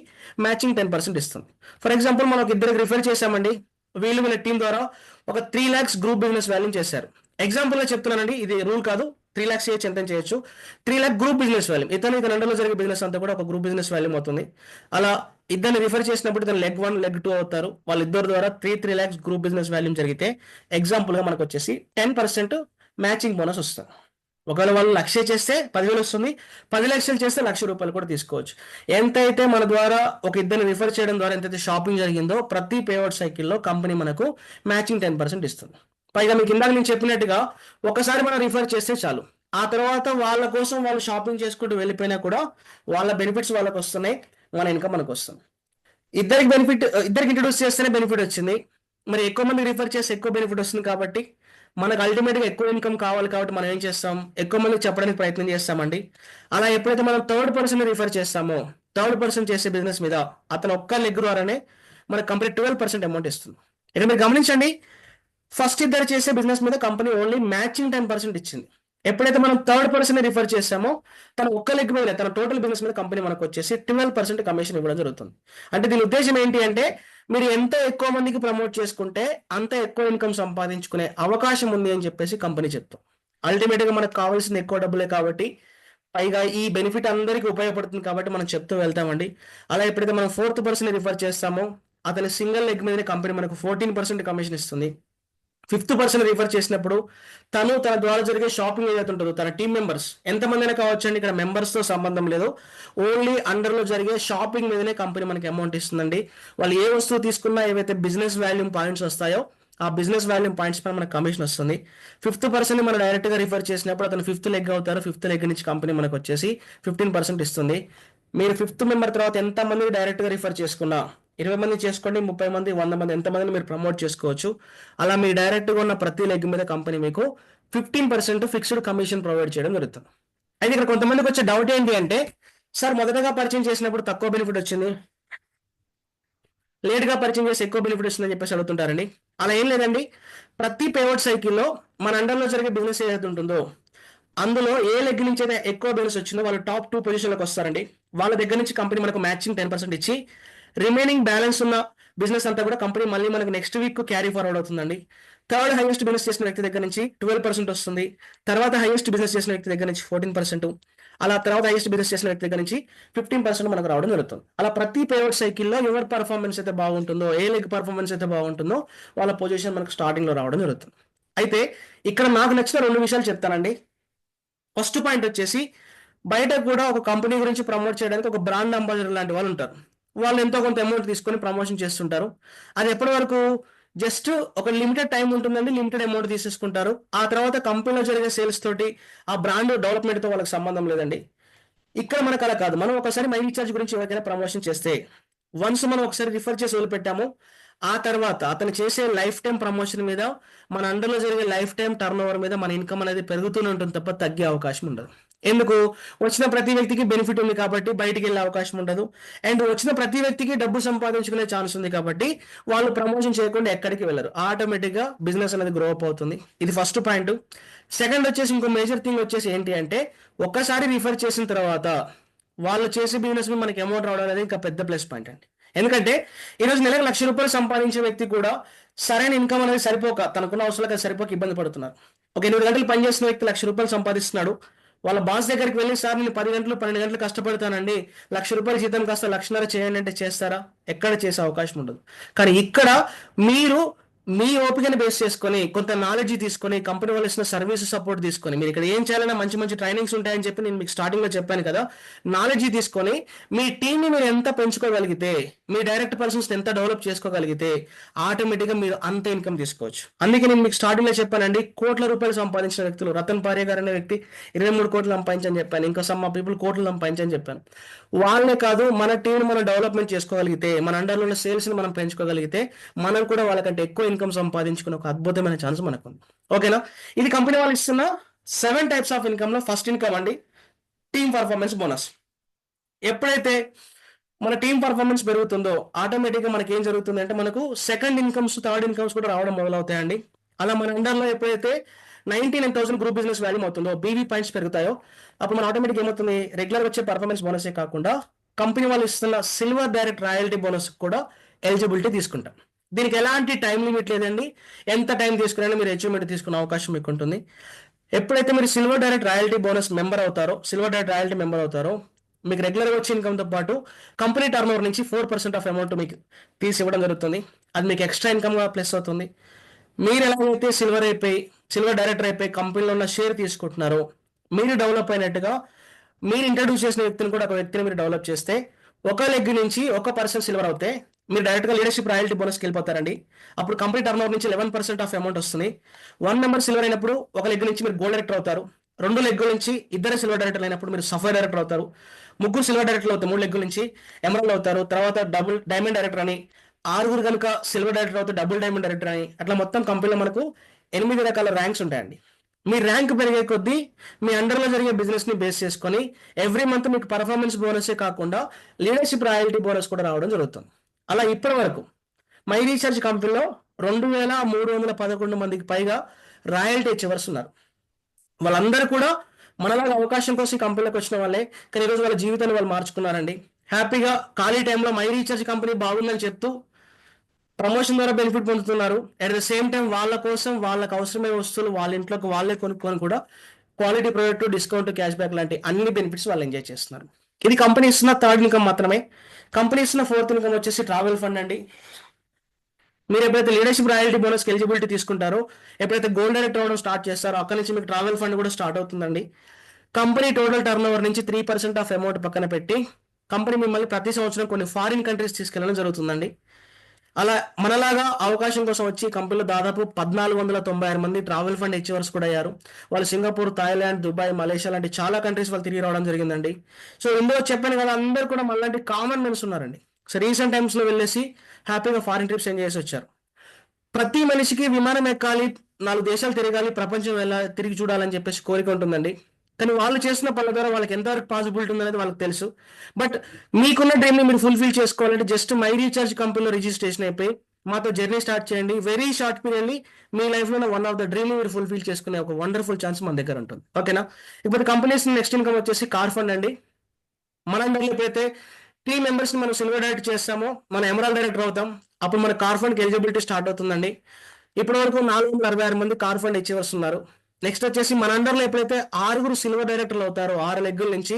మ్యాచింగ్ 10% ఇస్తుంది. ఫర్ ఎగ్జాంపుల్ మనం ఒక ఇద్దరికి రిఫర్ చేశామండి, వీళ్ళ టీం ద్వారా ఒక 3 lakhs గ్రూప్ బిజినెస్ వాల్యూ చేశారు. ఎగ్జాంపుల్గా చెప్తున్నానండి, ఇది రూల్ కాదు. 3 lakhs చేయొచ్చు, ఎంత చేయొచ్చు. 3 lakh గ్రూప్ బిజినెస్ వాల్యూ, ఇతను అండర్లో జరిగే బిజినెస్ అంతా కూడా ఒక గ్రూప్ బిజినెస్ వాల్యూ అవుతుంది. అలా ఇద్దరిని రిఫర్ చేసినప్పుడు ఇతను లెగ్ 1, లెగ్ 2 అవుతారు. వాళ్ళిద్దరి ద్వారా 3 lakhs గ్రూప్ బిజినెస్ వాల్యూ జరిగితే ఎగ్జాంపుల్గా మనకు వచ్చేసి 10% మ్యాచింగ్ బోనస్ వస్తుంది. ఒకవేళ వాళ్ళు 1,00,000 చేస్తే 10,000 వస్తుంది, 10 లక్షలు చేస్తే 1,00,000 రూపాయలు కూడా తీసుకోవచ్చు. ఎంతైతే మన ద్వారా ఒక ఇద్దరిని రిఫర్ చేయడం ద్వారా ఎంతైతే షాపింగ్ జరిగిందో ప్రతి పేఅవుట్ సైకిల్లో కంపెనీ మనకు మ్యాచింగ్ 10% ఇస్తుంది. పైగా మీకు ఇందాక నేను చెప్పినట్టుగా ఒకసారి మనం రిఫర్ చేస్తే చాలు, ఆ తర్వాత వాళ్ళ కోసం వాళ్ళు షాపింగ్ చేసుకుంటూ వెళ్ళిపోయినా కూడా వాళ్ళ బెనిఫిట్స్ వాళ్ళకి వస్తున్నాయి, మన ఇన్కమ్ మనకు వస్తుంది. ఇద్దరికి ఇంట్రొడ్యూస్ చేస్తేనే బెనిఫిట్ వచ్చింది. మరి ఎక్కువ మంది రిఫర్ చేస్తే ఎక్కువ బెనిఫిట్ వస్తుంది కాబట్టి మనకు అల్టిమేట్గా ఎక్కువ ఇన్కమ్ కావాలి కాబట్టి మనం ఏం చేస్తాం, ఎక్కువ మందికి చెప్పడానికి ప్రయత్నం చేస్తామండి. అలా ఎప్పుడైతే మనం థర్డ్ పర్సన్ రిఫర్ చేస్తామో థర్డ్ పర్సన్ చేసే బిజినెస్ మీద అతను ఒక్క లెగ్ ద్వారానే మనకు కంపెనీ 12% అమౌంట్ ఇస్తుంది. ఇక్కడ మీరు గమనించండి, ఫస్ట్ ఇద్దరు చేసే బిజినెస్ మీద కంపెనీ ఓన్లీ మ్యాచింగ్ 10% ఇచ్చింది. ఎప్పుడైతే మనం థర్డ్ పర్సన్ రిఫర్ చేస్తామో తన ఒక్క లెగ్ మీద తన టోటల్ బిజినెస్ మీద కంపెనీ మనకు వచ్చేసి 12% కమిషన్ ఇవ్వడం జరుగుతుంది. అంటే దీని ఉద్దేశం ఏంటి అంటే మీరు ఎంత ఎక్కువ మందికి ప్రమోట్ చేసుకుంటే అంత ఎక్కువ ఇన్కమ్ సంపాదించుకునే అవకాశం ఉంది అని చెప్పేసి కంపెనీ చెప్తాం. అల్టిమేట్గా మనకు కావాల్సింది ఎక్కువ డబ్బులే కాబట్టి, పైగా ఈ బెనిఫిట్ అందరికీ ఉపయోగపడుతుంది కాబట్టి మనం చెప్తూ వెళ్తామండి. అలా ఎప్పుడైతే మనం ఫోర్త్ పర్సన్ రిఫర్ చేస్తామో అతని సింగిల్ లెగ్ మీద కంపెనీ మనకు 14% కమిషన్ ఇస్తుంది. 5th పర్సన్ రిఫర్ చేసినప్పుడు తన ద్వారా జరిగే షాపింగ్ ఏదైతే ఉంటుందో తన టీం మెంబర్స్ ఎంతమంది అయినా కావచ్చు అండి, ఇక్కడ మెంబర్స్తో సంబంధం లేదు, ఓన్లీ అండర్లో జరిగే షాపింగ్ మీదనే కంపెనీ మనకి అమౌంట్ ఇస్తుందండి. వాళ్ళు ఏ వస్తువు తీసుకున్నా ఏవైతే బిజినెస్ వాల్యూమ్ పాయింట్స్ వస్తాయో ఆ బిజినెస్ వాల్యూమ్ పాయింట్స్ పైన మనకు కమిషన్ వస్తుంది. 5th పర్సన్ మనం డైరెక్ట్గా రిఫర్ చేసినప్పుడు అతను 5th లెగ్ అవుతారు. 5th లెగ్ నుంచి కంపెనీ మనకు వచ్చేసి 15% ఇస్తుంది. మీరు 5th మెంబర్ తర్వాత ఎంతమంది డైరెక్ట్గా రిఫర్ చేసుకున్నా 20 మంది చేసుకోండి, 30 మంది, 100 మంది, ఎంతమందిని మీరు ప్రమోట్ చేసుకోవచ్చు. అలా మీ డైరెక్ట్గా ఉన్న ప్రతి లెగ్ మీద కంపెనీ మీకు 15% ఫిక్స్డ్ కమిషన్ ప్రొవైడ్ చేయడం జరుగుతుంది. అయితే ఇక్కడ కొంతమందికి వచ్చే డౌట్ ఏంటి అంటే, సార్ మొదటగా పరిచయం చేసినప్పుడు తక్కువ బెనిఫిట్ వచ్చింది, లేట్గా పరిచయం చేసి ఎక్కువ బెనిఫిట్ వస్తుందని చెప్పేసి అడుగుతుంటారండి. అలా ఏం లేదండి, ప్రతి పేఅవుట్ సైకిల్లో మన అండర్లో జరిగే బిజినెస్ ఏదైతే ఉంటుందో అందులో ఏ లెగ్ నుంచి అయితే ఎక్కువ బెనిఫిట్స్ వచ్చిందో వాళ్ళు టాప్ 2 పొజిషన్లోకి వస్తారండి. వాళ్ళ దగ్గర నుంచి కంపెనీ మనకు మ్యాచింగ్ 10% ఇచ్చి రిమైనింగ్ బ్యాలెన్స్ ఉన్న బిజినెస్ అంతా కూడా కంపెనీ మళ్ళీ మనకు నెక్స్ట్ వీక్ క్యారీ ఫార్వర్డ్ అవుతుందండి. థర్డ్ హైయెస్ట్ బిజినెస్ చేసిన వ్యక్తి దగ్గర నుంచి 12% వస్తుంది. తర్వాత హైయెస్ట్ బిజినెస్ చేసిన వ్యక్తి దగ్గర నుంచి 14%, అలా తర్వాత హైయెస్ట్ బిజినెస్ చేసిన వ్యక్తి దగ్గర నుంచి 15% మనకు రావడం జరుగుతుంది. అలా ప్రతి పేఅవుట్ సైకిల్లో ఎవరి పర్ఫార్మెన్స్ అయితే బాగుంటుందో, ఏ లెగ్ పర్ఫార్మెన్స్ అయితే బాగుంటుందో వాళ్ళ పొజిషన్ మనకు స్టార్టింగ్లో రావడం జరుగుతుంది. అయితే ఇక్కడ నాకు నచ్చిన 2 విషయాలు చెప్తానండి. ఫస్ట్ పాయింట్ వచ్చేసి, బయట కూడా ఒక కంపెనీ గురించి ప్రమోట్ చేయడానికి ఒక బ్రాండ్ అంబాసిడర్ లాంటి వాళ్ళు ఉంటారు. వాళ్ళు ఎంతో కొంత అమౌంట్ తీసుకొని ప్రమోషన్ చేస్తుంటారు. అది ఎప్పటి వరకు, జస్ట్ ఒక లిమిటెడ్ టైం ఉంటుందండి, లిమిటెడ్ అమౌంట్ తీసేసుకుంటారు. ఆ తర్వాత కంపెనీలో జరిగే సేల్స్ తోటి ఆ బ్రాండ్ డెవలప్మెంట్తో వాళ్ళకి సంబంధం లేదండి. ఇక్కడ మనకు అలా కాదు. మనం ఒకసారి మై రీఛార్జ్ గురించి ఎవరికైనా ప్రమోషన్ చేస్తే వన్స్ మనం ఒకసారి రిఫర్ చేసి వదిలిపెట్టాము, ఆ తర్వాత అతను చేసే లైఫ్ టైం ప్రమోషన్ మీద మన అండర్లో జరిగే లైఫ్ టైం టర్న్ ఓవర్ మీద మన ఇన్కమ్ అనేది పెరుగుతూనే ఉంటుంది తప్ప తగ్గే అవకాశం ఉండదు. ఎందుకు, వచ్చిన ప్రతి వ్యక్తికి బెనిఫిట్ ఉంది కాబట్టి బయటికి వెళ్ళే అవకాశం ఉండదు. అండ్ వచ్చిన ప్రతి వ్యక్తికి డబ్బు సంపాదించుకునే ఛాన్స్ ఉంది కాబట్టి వాళ్ళు ప్రమోషన్ చేయకుండా ఎక్కడికి వెళ్ళరు, ఆటోమేటిక్గా బిజినెస్ అనేది గ్రో అప్ అవుతుంది. ఇది ఫస్ట్ పాయింట్. సెకండ్ వచ్చేసి ఇంకో మేజర్ థింగ్ వచ్చేసి ఏంటి అంటే, ఒక్కసారి రిఫర్ చేసిన తర్వాత వాళ్ళు చేసే బిజినెస్ మీద మనకి అమౌంట్ రావడం అనేది ఇంకా పెద్ద ప్లస్ పాయింట్ అండి. ఎందుకంటే ఈరోజు నెలకు 1,00,000 రూపాయలు సంపాదించే వ్యక్తి కూడా సరైన ఇన్కమ్ అనేది సరిపోక తనకున్న అవసరాలకు సరిపోక ఇబ్బంది పడుతున్నారు. ఒక 8 గంటలు పనిచేస్తున్న వ్యక్తి 1,00,000 రూపాయలు సంపాదిస్తున్నాడు, వాళ్ళ బాస్ దగ్గరికి వెళ్ళి, సార్ నేను 10 గంటలు 12 గంటలు కష్టపడతానండి, ₹1,00,000 జీతం కాస్త 1,50,000 చేయండి అంటే చేస్తారా? ఎక్కడ చేసే అవకాశం ఉండదు. కానీ ఇక్కడ మీరు మీ ఓపికని బేస్ చేసుకొని, కొంత నాలెడ్జ్ తీసుకొని, కంపెనీ వాళ్ళు ఇస్తున్న సర్వీస్ సపోర్ట్ తీసుకొని, మీరు ఇక్కడ ఏం చేయాలన్నా మంచి మంచి ట్రైనింగ్స్ ఉంటాయని చెప్పి నేను మీకు స్టార్టింగ్లో చెప్పాను కదా, నాలెడ్జ్ తీసుకొని మీ టీంని మీరు ఎంత పెంచుకోగలిగితే, మీ డైరెక్ట్ పర్సన్స్ ఎంత డెవలప్ చేసుకోగలిగితే ఆటోమేటిక్గా మీరు అంత ఇన్కమ్ తీసుకోవచ్చు. అందుకే నేను మీకు స్టార్టింగ్లో చెప్పానండి, కోట్ల రూపాయలు సంపాదించిన వ్యక్తులు, రతన్ పారే గారు అనే వ్యక్తి 23 కోట్లు సంపాదించని చెప్పాను, ఇంకా సమ్ పీపుల్ కోట్లు సంపాదించని చెప్పాను. వాళ్ళే కాదు, మన టీంని మనం డెవలప్మెంట్ చేసుకోగలిగితే, మన అండర్లో ఉన్న సేల్స్ని మనం పెంచుకోగలిగితే, మనం కూడా వాళ్ళకంటే ఎక్కువ ఇన్కమ్ సంపాదించుకునే ఒక అద్భుతమైన ఛాన్స్ మనకు ఉంది. ఓకేనా? ఇది కంపెనీ వాళ్ళు ఇస్తున్న 7 టైప్స్ ఆఫ్ ఇన్కమ్లో ఫస్ట్ ఇన్కమ్ అండి, టీమ్ పర్ఫార్మెన్స్ బోనస్. ఎప్పుడైతే మన టీం పర్ఫార్మెన్స్ పెరుగుతుందో ఆటోమేటిక్గా మనకి ఏం జరుగుతుంది అంటే, మనకు సెకండ్ ఇన్కమ్స్, థర్డ్ ఇన్కమ్స్ కూడా రావడం మొదలవుతాయండి. అలా మన అండర్లో ఎప్పుడైతే 99,000 గ్రూప్ బిజినెస్ వాల్యూ అవుతుందో, బీవీ పాయింట్స్ పెరుగుతాయో, అప్పుడు మన ఆటోమేటిక్ ఏమవుతుంది, రెగ్యులర్ వచ్చే పర్ఫార్మెన్స్ బోనసే కాకుండా కంపెనీ వాళ్ళు ఇస్తున్న సిల్వర్ డైరెక్ట్ రాయల్టీ బోనస్ కూడా ఎలిజిబిలిటీ తీసుకుంటాం. దీనికి ఎలాంటి టైం లిమిట్ లేదండి, ఎంత టైం తీసుకున్నా మీరు అచీవ్మెంట్ తీసుకునే అవకాశం మీకు ఉంటుంది. ఎప్పుడైతే మీరు silver direct royalty bonus member అవుతారో, సిల్వర్ డైరెక్ట్ రాయల్టీ మెంబర్ అవుతారో, మీకు రెగ్యులర్గా వచ్చే ఇన్కమ్తో పాటు కంపెనీ టర్న్ ఓవర్ నుంచి 4% ఆఫ్ అమౌంట్ మీకు తీసి ఇవ్వడం జరుగుతుంది. అది మీకు ఎక్స్ట్రా ఇన్కమ్గా ప్లస్ అవుతుంది. మీరు ఎలాగైతే సిల్వర్ డైరెక్టర్ అయిపోయి కంపెనీలో ఉన్న షేర్ తీసుకుంటున్నారో, మీరు డెవలప్ అయినట్టుగా మీరు ఇంట్రడ్యూస్ చేసిన వ్యక్తిని కూడా, ఒక వ్యక్తిని మీరు డెవలప్ చేస్తే, ఒక లెగ్ నుంచి 1% సిల్వర్ అవుతే మీరు డైరెక్ట్గా లీడర్షిప్ రాయల్టీ బోనస్కి వెళ్ళిపోతారండి. అప్పుడు కంపెనీ టర్న్ ఓవర్ నుంచి 11% ఆఫ్ అమౌంట్ వస్తుంది. 1 మెంబర్ సిల్వర్ అయినప్పుడు ఒక లెగ్ నుంచి మీరు గోల్డ్ డైరెక్టర్ అవుతారు. 2 లెగ్గుల నుంచి 2 సిల్వర్ డైరెక్టర్లు అయినప్పుడు మీరు సఫైర్ డైరెక్టర్ అవుతారు. 3 సిల్వర్ డైరెక్టర్లు అవుతారు, 3 లెగ్గుల నుంచి ఎమరల్డ్ అవుతారు. తర్వాత డబుల్ డైమండ్ డైరెక్టర్ అని, 6 కనుక సిల్వర్ డైరెక్టర్ అవుతారు, డబుల్ డైమండ్ డైరెక్టర్ అని, అట్లా మొత్తం కంపెనీలో మనకు 8 రకాల ర్యాంక్స్ ఉంటాయండి. మీ ర్యాంక్ పెరిగే కొద్దీ మీ అండర్లో జరిగే బిజినెస్ని బేస్ చేసుకొని ఎవ్రీ మంత్ మీకు పర్ఫార్మెన్స్ బోనసే కాకుండా లీడర్షిప్ రాయల్టీ బోనస్ కూడా రావడం జరుగుతుంది. అలా ఇప్పటి వరకు మై రీఛార్జ్ కంపెనీలో 2,311 మందికి పైగా రాయల్టీ అచీవర్స్ ఉన్నారు. వాళ్ళందరూ కూడా మనలాగా అవకాశం కోసం కంపెనీలోకి వచ్చిన వాళ్ళే, కానీ ఈరోజు వాళ్ళ జీవితాన్ని వాళ్ళు మార్చుకున్నారండి. హ్యాపీగా ఖాళీ టైంలో మై రీఛార్జ్ కంపెనీ బాగుందని చెప్తూ ప్రమోషన్ ద్వారా బెనిఫిట్ పొందుతున్నారు. అట్ ద సేమ్ టైం వాళ్ళ కోసం వాళ్ళకి అవసరమైన వస్తువులు వాళ్ళ ఇంట్లోకి వాళ్ళే కొనుక్కొని కూడా quality product, discount, cash back లాంటి అన్ని బెనిఫిట్స్ వాళ్ళు ఎంజాయ్ చేస్తున్నారు. ఇది కంపెనీ ఇస్తున్న థర్డ్ ఇన్కమ్ మాత్రమే. కంపెనీ ఇస్తున్న ఫోర్త్ ఇన్కమ్ వచ్చేసి ట్రావెల్ ఫండ్ అండి. మీరు ఎప్పుడైతే లీడర్షిప్ రాయల్టీ బోనస్కి ఎలిజిబిలిటీ తీసుకుంటారో, ఎప్పుడైతే గోల్డ్ డైరెక్టర్ అవ్వడం స్టార్ట్ చేస్తారో, అక్కడి నుంచి మీకు ట్రావెల్ ఫండ్ కూడా స్టార్ట్ అవుతుందండి. కంపెనీ టోటల్ టర్న్ ఓవర్ నుంచి 3% ఆఫ్ అమౌంట్ పక్కన పెట్టి కంపెనీ మిమ్మల్ని ప్రతి సంవత్సరం కొన్ని ఫారిన్ కంట్రీస్ తీసుకెళ్ళడం జరుగుతుందండి. అలా మనలాగా అవకాశం కోసం వచ్చి కంపెనీలో దాదాపు 1,496 మంది ట్రావెల్ ఫండ్ అచీవర్స్ కూడా అయ్యారు. వాళ్ళు సింగపూర్, థాయిలాండ్, దుబాయ్, మలేషియా లాంటి చాలా కంట్రీస్ వాళ్ళు తిరిగి రావడం జరిగిందండి. సో ఇందులో చెప్పాను కదా, అందరూ కూడా మనలాంటి కామన్ మెన్స్ ఉన్నారండి. సో రీసెంట్ టైమ్స్లో వెళ్ళేసి హ్యాపీగా ఫారిన్ ట్రిప్స్ ఎంజాయ్ చేసి వచ్చారు. ప్రతి మనిషికి విమానం ఎక్కాలి, 4 దేశాలు తిరగాలి, ప్రపంచం తిరిగి చూడాలని చెప్పేసి కోరిక ఉంటుందండి. కానీ వాళ్ళు చేసిన పనుల ద్వారా వాళ్ళకి ఎంతవరకు పాసిబిలిటీ ఉందనేది వాళ్ళకి తెలుసు. బట్ మీకున్న డ్రీమ్ని మీరు ఫుల్ఫిల్ చేసుకోవాలంటే జస్ట్ మై రీఛార్జ్ కంపెనీలో రిజిస్ట్రేషన్ అయిపోయి మాతో జర్నీ స్టార్ట్ చేయండి. వెరీ షార్ట్ పీరియడ్ని మీ లైఫ్లో వన్ ఆఫ్ ద డ్రీమ్ని మీరు ఫుల్ఫిల్ చేసుకునే ఒక వండర్ఫుల్ ఛాన్స్ మన దగ్గర ఉంటుంది. ఓకేనా? ఇప్పుడు కంపెనీస్ నెక్స్ట్ ఇన్కమ్ వచ్చేసి కార్ ఫండ్ అండి. మనందరిలో ఎప్పుడైతే టీమ్ మెంబర్స్ని మనం సిల్వర్ డైరెక్టర్ చేస్తామో, మనం ఎమరాల్డ్ డైరెక్టర్ అవుతాం, అప్పుడు మన కార్ ఫండ్కి ఎలిజిబిలిటీ స్టార్ట్ అవుతుందండి. ఇప్పటి వరకు 466 మంది కార్ ఫండ్ అచీవర్స్ ఉన్నారు. నెక్స్ట్ వచ్చేసి మన అండర్లో ఎప్పుడైతే 6 సిల్వర్ డైరెక్టర్లు అవుతారో, 6 లెగ్గుల నుంచి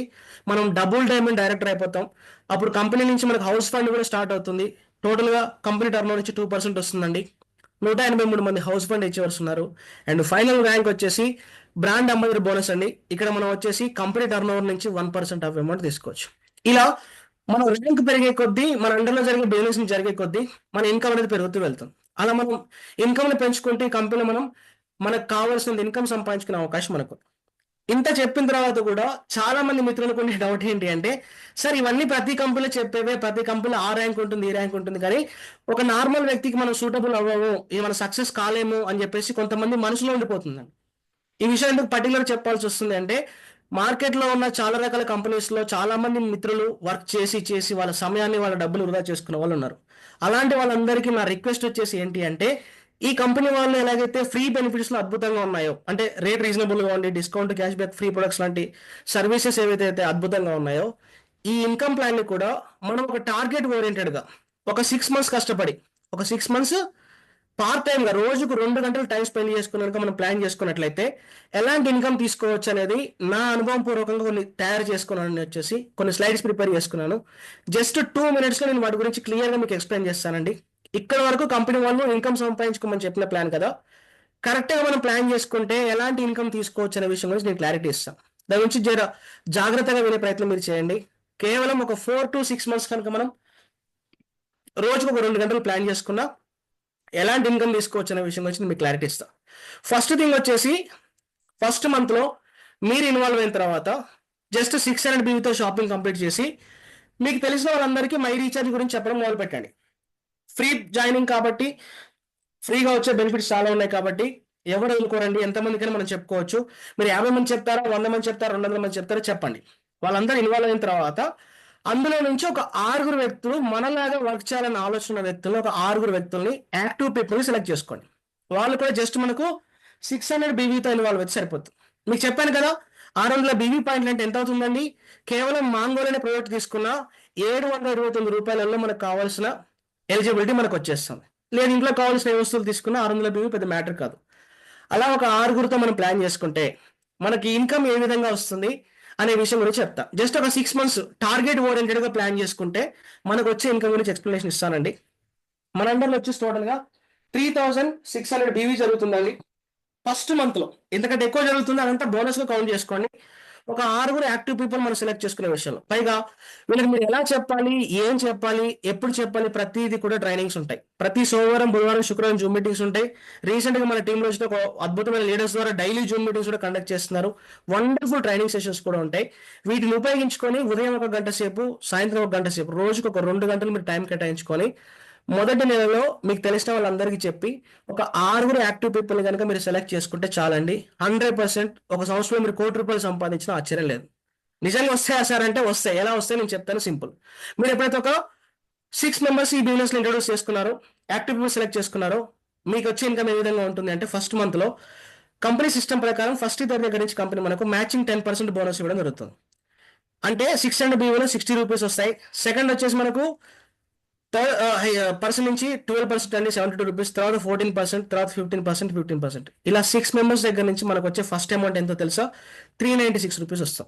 మనం డబుల్ డైమండ్ డైరెక్టర్ అయిపోతాం. అప్పుడు కంపెనీ నుంచి మనకు హౌస్ ఫండ్ కూడా స్టార్ట్ అవుతుంది. టోటల్గా కంపెనీ టర్న్ ఓవర్ నుంచి 2% వస్తుందండి. 183 మంది హౌస్ ఫండ్ అచీవర్స్ ఉన్నారు. అండ్ ఫైనల్ ర్యాంక్ వచ్చేసి బ్రాండ్ అంబాసిడర్ బోనస్ అండి. ఇక్కడ మనం వచ్చేసి కంపెనీ టర్న్ ఓవర్ నుంచి 1% ఆఫ్ అమౌంట్ తీసుకోవచ్చు. ఇలా మన ర్యాంక్ పెరిగే కొద్దీ, మన అండర్లో జరిగే బిజినెస్ జరిగే కొద్దీ మన ఇన్కమ్ అనేది పెరుగుతూ వెళ్తుంది. అలా మనం ఇన్కమ్ని పెంచుకుంటే కంపెనీలో మనకు కావాల్సిన ఇన్కమ్ సంపాదించుకునే అవకాశం మనకు. ఇంత చెప్పిన తర్వాత కూడా చాలా మంది మిత్రులకు ఉండే డౌట్ ఏంటి అంటే, సార్ ఇవన్నీ ప్రతి కంపెనీలో చెప్పేవే, ప్రతి కంపెనీలో ఆ ర్యాంక్ ఉంటుంది, ఈ ర్యాంక్ ఉంటుంది, కానీ ఒక నార్మల్ వ్యక్తికి మనం సూటబుల్ అవ్వము, ఇది మన సక్సెస్ కాలేము అని చెప్పేసి కొంతమంది మనసులో ఉండిపోతుందండి. ఈ విషయం ఎందుకు పర్టికులర్ చెప్పాల్సి వస్తుంది అంటే, మార్కెట్లో ఉన్న చాలా రకాల కంపెనీస్లో చాలా మంది మిత్రులు వర్క్ చేసి వాళ్ళ సమయాన్ని, వాళ్ళ డబ్బులు వృధా చేసుకునే వాళ్ళు ఉన్నారు. అలాంటి వాళ్ళందరికీ నా రిక్వెస్ట్ వచ్చేసి ఏంటి అంటే, ఈ కంపెనీ వాళ్ళు ఎలాగైతే ఫ్రీ బెనిఫిట్స్లో అద్భుతంగా ఉన్నాయో, అంటే రేట్ రీజనబుల్గా ఉండి discount, cash back, free products లాంటి సర్వీసెస్ ఏవైతే అద్భుతంగా ఉన్నాయో, ఈ ఇన్కమ్ ప్లాన్ని కూడా మనం ఒక టార్గెట్ ఓరియంటెడ్గా ఒక 6 మంత్స్ కష్టపడి, ఒక 6 మంత్స్ పార్ట్ టైంగా రోజుకు 2 గంటలు టైం స్పెండ్ చేసుకున్నాక మనం ప్లాన్ చేసుకున్నట్లయితే ఎలాంటి ఇన్కమ్ తీసుకోవచ్చు అనేది నా అనుభవం పూర్వకంగా కొన్ని తయారు చేసుకున్నాను. వచ్చేసి కొన్ని స్లైడ్స్ ప్రిపేర్ చేసుకున్నాను. జస్ట్ 2 minutesలో నేను వాటి గురించి క్లియర్గా మీకు ఎక్స్ప్లెయిన్ చేస్తానండి. ఇక్కడ వరకు కంపెనీ వాళ్ళు ఇన్కమ్ సంపాదించుకోమని చెప్పిన ప్లాన్ కదా, కరెక్ట్గా మనం ప్లాన్ చేసుకుంటే ఎలాంటి ఇన్కమ్ తీసుకోవచ్చు అనే విషయం గురించి నేను క్లారిటీ ఇస్తాను. దాని గురించి జాగ్రత్తగా వినే ప్రయత్నం మీరు చేయండి. కేవలం ఒక 4 to 6 months కనుక మనం రోజుకు ఒక 2 గంటలు ప్లాన్ చేసుకున్నా ఎలాంటి ఇన్కమ్ తీసుకోవచ్చు అనే విషయం గురించి మీకు క్లారిటీ ఇస్తాను. ఫస్ట్ థింగ్ వచ్చేసి ఫస్ట్ మంత్లో మీరు ఇన్వాల్వ్ అయిన తర్వాత జస్ట్ 600 BVతో షాపింగ్ కంప్లీట్ చేసి మీకు తెలిసిన వాళ్ళందరికీ మై రీఛార్జ్ గురించి చెప్పడం మొదలు పెట్టండి. ఫ్రీ జాయినింగ్ కాబట్టి ఫ్రీగా వచ్చే బెనిఫిట్స్ చాలా ఉన్నాయి కాబట్టి ఎవరు వదులుకోరండి. ఎంతమందికైనా మనం చెప్పుకోవచ్చు. మీరు 50 మంది చెప్తారా, 100 మంది చెప్తారా, 200 మంది చెప్తారా చెప్పండి. వాళ్ళందరూ ఇన్వాల్వ్ అయిన తర్వాత అందులో నుంచి ఒక 6 వ్యక్తులు మనలాగా వర్క్ చేయాలని ఆలోచన వ్యక్తులు, ఒక 6 వ్యక్తుల్ని యాక్టివ్ పీపుల్ని సెలెక్ట్ చేసుకోండి. వాళ్ళు కూడా జస్ట్ మనకు 600 BVతో ఇన్వాల్వ్ అయితే సరిపోతుంది. మీకు చెప్పాను కదా 600 BV పాయింట్లు అంటే ఎంత అవుతుందండి? కేవలం మాంగోల్ అనే ప్రోడక్ట్ తీసుకున్న 729 రూపాయలలో మనకు కావాల్సిన ఎలిజిబిలిటీ మనకు వచ్చేస్తుంది. లేదు ఇంట్లో కావాల్సిన వస్తువులు తీసుకున్న 600 BV పెద్ద మ్యాటర్ కాదు. అలా ఒక 6 మనం ప్లాన్ చేసుకుంటే మనకి ఇన్కమ్ ఏ విధంగా వస్తుంది అనే విషయం గురించి చెప్తా. జస్ట్ ఒక 6 months టార్గెట్ ఓరియంటెడ్గా ప్లాన్ చేసుకుంటే మనకు వచ్చే ఇన్కమ్ గురించి ఎక్స్ప్లెనేషన్ ఇస్తానండి. మన అండర్లో వచ్చేసి టోటల్గా 3600 BV జరుగుతుందండి ఫస్ట్ మంత్లో. ఎందుకంటే ఎక్కువ జరుగుతుంది అదంతా బోనస్గా కౌంట్ చేసుకోండి. ఒక 6 యాక్టివ్ పీపుల్ మనం సెలెక్ట్ చేసుకునే విషయంలో పైగా వీళ్ళకి మీరు ఎలా చెప్పాలి, ఏం చెప్పాలి, ఎప్పుడు చెప్పాలి, ప్రతిదీ కూడా ట్రైనింగ్స్ ఉంటాయి. ప్రతి సోమవారం, బుధవారం, శుక్రవారం జూమ్ మీటింగ్స్ ఉంటాయి. రీసెంట్గా మన టీంలో వచ్చిన ఒక అద్భుతమైన లీడర్స్ ద్వారా డైలీ జూమ్ మీటింగ్స్ కూడా కండక్ట్ చేస్తున్నారు. వండర్ఫుల్ ట్రైనింగ్ సెషన్స్ కూడా ఉంటాయి. వీటిని ఉపయోగించుకొని ఉదయం 1 గంట సేపు, సాయంత్రం 1 గంట సేపు, రోజుకు ఒక 2 గంటలు మీరు టైం కేటాయించుకొని మొదటి నెలలో మీకు తెలిసిన వాళ్ళందరికీ చెప్పి ఒక 6 యాక్టివ్ పీపుల్ కనుక మీరు సెలెక్ట్ చేసుకుంటే చాలండి. 100% ఒక సంవత్సరంలో మీరు ₹1,00,00,000 సంపాదించిన ఆశ్చర్యం లేదు. నిజంగా వస్తాయా సార్ అంటే వస్తాయి. ఎలా వస్తాయి నేను చెప్తాను, సింపుల్. మీరు ఎప్పుడైతే ఒక 6 members ఈ బిజినెస్ ఇంట్రొడ్యూస్ చేసుకున్నారో, యాక్టివ్ పీపుల్ సెలెక్ట్ చేసుకున్నారో, మీకు వచ్చే ఇన్కమ్ ఏ విధంగా ఉంటుంది అంటే ఫస్ట్ మంత్లో కంపెనీ సిస్టమ్ ప్రకారం ఫస్ట్ ఇద్దరి దగ్గర నుంచి కంపెనీ మనకు మ్యాచింగ్ 10% బోనస్ ఇవ్వడం జరుగుతుంది. అంటే 600 BVలో ₹60 వస్తాయి. సెకండ్ వచ్చేసి మనకు పర్సన్ నుంచి 12% అండి, ₹72. తర్వాత 14%, తర్వాత 15%. ఇలా 6 members దగ్గర నుంచి మనకు వచ్చే ఫస్ట్ అమౌంట్ ఎంతో తెలుసా? ₹396 వస్తాం.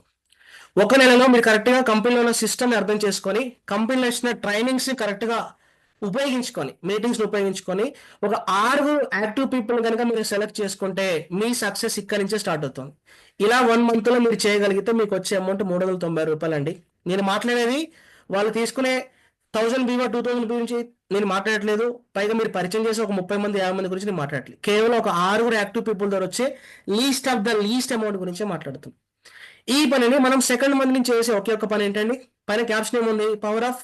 ఒక నెలలో మీరు కరెక్ట్గా కంపెనీలో ఉన్న సిస్టమ్ని అర్థం చేసుకొని, కంపెనీలో ఇచ్చిన ట్రైనింగ్స్ కరెక్ట్గా ఉపయోగించుకొని, మీటింగ్స్ని ఉపయోగించుకొని ఒక 6 యాక్టివ్ పీపుల్ కనుక మీరు సెలెక్ట్ చేసుకుంటే మీ సక్సెస్ ఇక్కడి నుంచే స్టార్ట్ అవుతుంది. ఇలా 1 monthలో మీరు చేయగలిగితే మీకు వచ్చే అమౌంట్ ₹390 అండి. నేను మాట్లాడేది వాళ్ళు తీసుకునే 1000 BV 2000 BV నుంచి నేను మాట్లాడట్లేదు. పైగా మీరు పరిచయం చేసి ఒక 30 మంది 50 మంది గురించి నేను మాట్లాడట్లేదు. కేవలం ఒక 6 యాక్టివ్ పీపుల్ ద్వారా వచ్చే లీస్ట్ అమౌంట్ గురించే మాట్లాడుతున్నాం. ఈ పనిని మనం సెకండ్ మంత్ నుంచి చేసే ఒకే ఒక్క పని ఏంటండి? పైన క్యాప్షన్ ఏముంది? Power of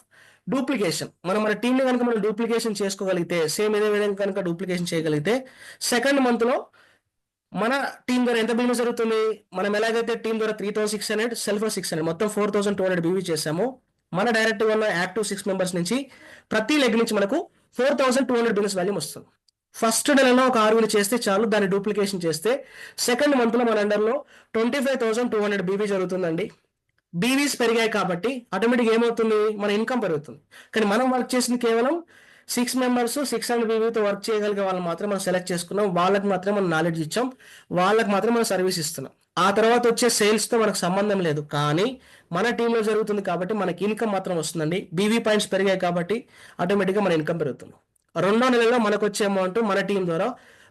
duplication. మన టీంని కనుక మనం డూప్లికేషన్ చేసుకోగలిగితే, సేమ్ ఇదే విధంగా కనుక డూప్లికేషన్ చేయగలిగితే సెకండ్ మంత్లో మన టీం ద్వారా ఎంత బిజినెస్ జరుగుతుంది? మనం ఎలాగైతే టీం ద్వారా 3600, సెల్ఫ్ 600, మొత్తం 4200 BV చేసామో, మన డైరెక్ట్గా ఉన్న యాక్టివ్ 6 members నుంచి ప్రతి లెగ్ నుంచి మనకు 4200 బిజినెస్ వాల్యూమ్ వస్తుంది. ఫస్ట్ నెలలో ఒక 6 చేస్తే చాలు, దాన్ని డూప్లికేషన్ చేస్తే సెకండ్ మంత్లో మన అండర్లో 25,200 BV జరుగుతుందండి. బీవీస్ పెరిగాయి కాబట్టి ఆటోమేటిక్ ఏమవుతుంది? మన ఇన్కమ్ పెరుగుతుంది. కానీ మనం వర్క్ చేసింది కేవలం 6 members 600 BVతో వర్క్ చేయగలిగే వాళ్ళు మాత్రం మనం సెలెక్ట్ చేసుకున్నాం. వాళ్ళకి మాత్రమే మనం నాలెడ్జ్ ఇచ్చాం, వాళ్ళకి మాత్రం మనం సర్వీస్ ఇస్తున్నాం. ఆ తర్వాత వచ్చే సేల్స్తో మనకు సంబంధం లేదు. కానీ మన టీంలో జరుగుతుంది కాబట్టి మనకి ఇన్కమ్ మాత్రం వస్తుందండి. బీవీ పాయింట్స్ పెరిగాయి కాబట్టి ఆటోమేటిక్గా మన ఇన్కమ్ పెరుగుతుంది. రెండో నెలలో మనకు వచ్చే అమౌంట్ మన టీం ద్వారా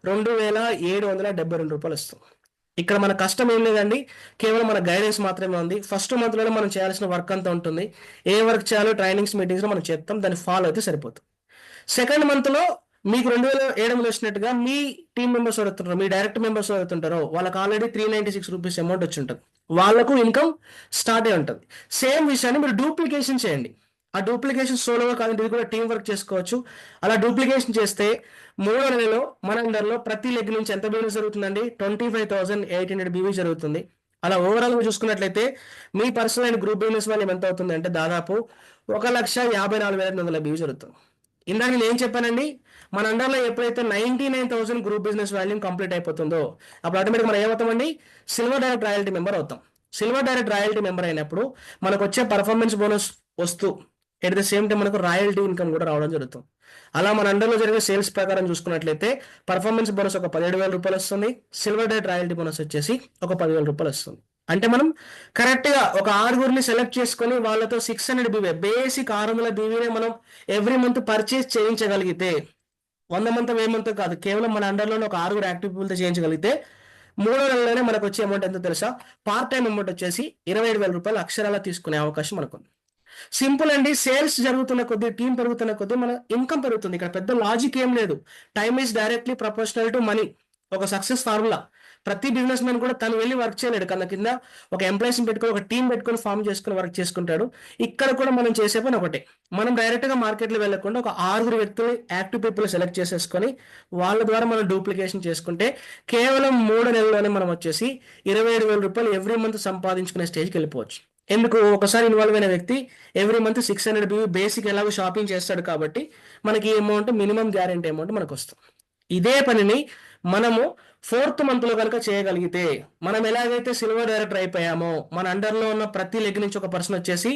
₹2,772 వస్తుంది. ఇక్కడ మన కష్టం ఏం లేదండి, కేవలం మన గైడెన్స్ మాత్రమే ఉంది. ఫస్ట్ మంత్లో మనం చేయాల్సిన వర్క్ అంతా ఉంటుంది. ఏ వర్క్ చేయాలో ట్రైనింగ్స్, మీటింగ్స్లో మనం చెప్తాం, దాన్ని ఫాలో అయితే సరిపోతుంది. సెకండ్ మంత్లో మీకు 2700 వచ్చినట్టుగా మీ టీం మెంబర్స్ అవుతుంటారు, మీ డైరెక్ట్ మెంబర్స్ అవుతుంటారో వాళ్ళకి ఆల్రెడీ ₹396 అమౌంట్ వచ్చి ఉంటుంది. వాళ్ళకు ఇన్కమ్ స్టార్ట్ అయి ఉంటుంది. సేమ్ విషయాన్ని మీరు డూప్లికేషన్ చేయండి. ఆ డూప్లికేషన్ సోలోగా కాదండి, ఇది కూడా టీం వర్క్ చేసుకోవచ్చు. అలా డూప్లికేషన్ చేస్తే 3వ నెలలో మన అండర్లో ప్రతి లెగ్ నుంచి ఎంత బిజినెస్ జరుగుతుందండి? 25,800 BV జరుగుతుంది. అలా ఓవరాల్గా చూసుకున్నట్లయితే మీ personal and group business volume ఎంత అవుతుంది అంటే దాదాపు 1,54,800 BV జరుగుతుంది. ఇందాక నేను ఏం చెప్పానండి? మన అండర్లో ఎప్పుడైతే 99,000 గ్రూప్ బిజినెస్ వాల్యూమ్ కంప్లీట్ అయిపోతుందో అప్పుడు ఆటోమేటిక్ మనం ఏమవుతామండి? సిల్వర్ డైరెక్ట్ రాయల్టీ మెంబర్ అవుతాం. సిల్వర్ డైరెక్ట్ రాయల్టీ మెంబర్ అయినప్పుడు మనకు వచ్చే పర్ఫార్మెన్స్ బోనస్ వస్తూ ఎట్ ద సేమ్ టైం మనకు రాయల్టీ ఇన్కమ్ కూడా రావడం జరుగుతుంది. అలా మన అండర్లో జరిగే సేల్స్ ప్రకారం చూసుకున్నట్లయితే పర్ఫార్మెన్స్ బోనస్ ఒక 17,000 రూపాయలు వస్తుంది. సిల్వర్ డైట్ రాయల్టీ బోనస్ వచ్చేసి ఒక 10,000 రూపాయలు వస్తుంది. అంటే మనం కరెక్ట్గా ఒక ఆరుగురిని సెలెక్ట్ చేసుకొని వాళ్ళతో 600 బీవీ బేసిక్ 600 బీవీనే మనం ఎవ్రీ మంత్ పర్చేస్ చేయించగలిగితే 100 మంత్ 1000 మంత్ కాదు, కేవలం మన అండర్లోనే ఒక ఆరుగురు యాక్టివ్ పీపుల్తో చేయించగలిగితే 3 నెలల్లోనే మనకు వచ్చే అమౌంట్ ఎంతో తెలుసా? పార్ట్ టైం అమౌంట్ వచ్చేసి 27,000 రూపాయలు అక్షరాలా తీసుకునే అవకాశం మనకు ఉంది. సింపుల్ అండి. సేల్స్ జరుగుతున్న కొద్దీ, టీం పెరుగుతున్న కొద్దీ మన ఇన్కమ్ పెరుగుతుంది. ఇక్కడ పెద్ద లాజిక్ ఏం లేదు. Time is directly proportional to money. ఒక సక్సెస్ ఫార్ములా. ప్రతి బిజినెస్ మ్యాన్ కూడా తను వెళ్ళి వర్క్ చేయలేడు. కన్నా కింద ఒక ఎంప్లాయీస్ని పెట్టుకొని ఒక టీం పెట్టుకొని ఫామ్ చేసుకుని వర్క్ చేసుకుంటాడు. ఇక్కడ కూడా మనం చేసే పని ఒకటే. మనం డైరెక్ట్గా మార్కెట్లో వెళ్ళకుండా ఒక ఆరుగురు వ్యక్తులు యాక్టివ్ పీపుల్ సెలెక్ట్ చేసేసుకొని వాళ్ళ ద్వారా మనం డూప్లికేషన్ చేసుకుంటే కేవలం 3 నెలల్లోనే మనం వచ్చేసి 27,000 రూపాయలు ఎవ్రీ మంత్ సంపాదించుకునే స్టేజ్కి వెళ్ళిపోవచ్చు. ఎందుకు? ఒకసారి ఇన్వాల్వ్ అయిన వ్యక్తి ఎవ్రీ మంత్ 600 బీవీ బేసిక్ ఎలాగో షాపింగ్ చేస్తాడు కాబట్టి మనకి ఈ అమౌంట్ మినిమం గ్యారెంటీ అమౌంట్ మనకు వస్తుంది. ఇదే పనిని మనము 4th మంత్లో కనుక చేయగలిగితే, మనం ఎలాగైతే సిల్వర్ డైరెక్టర్ అయిపోయామో మన అండర్లో ఉన్న ప్రతి లెగ్ నుంచి ఒక పర్సన్ వచ్చేసి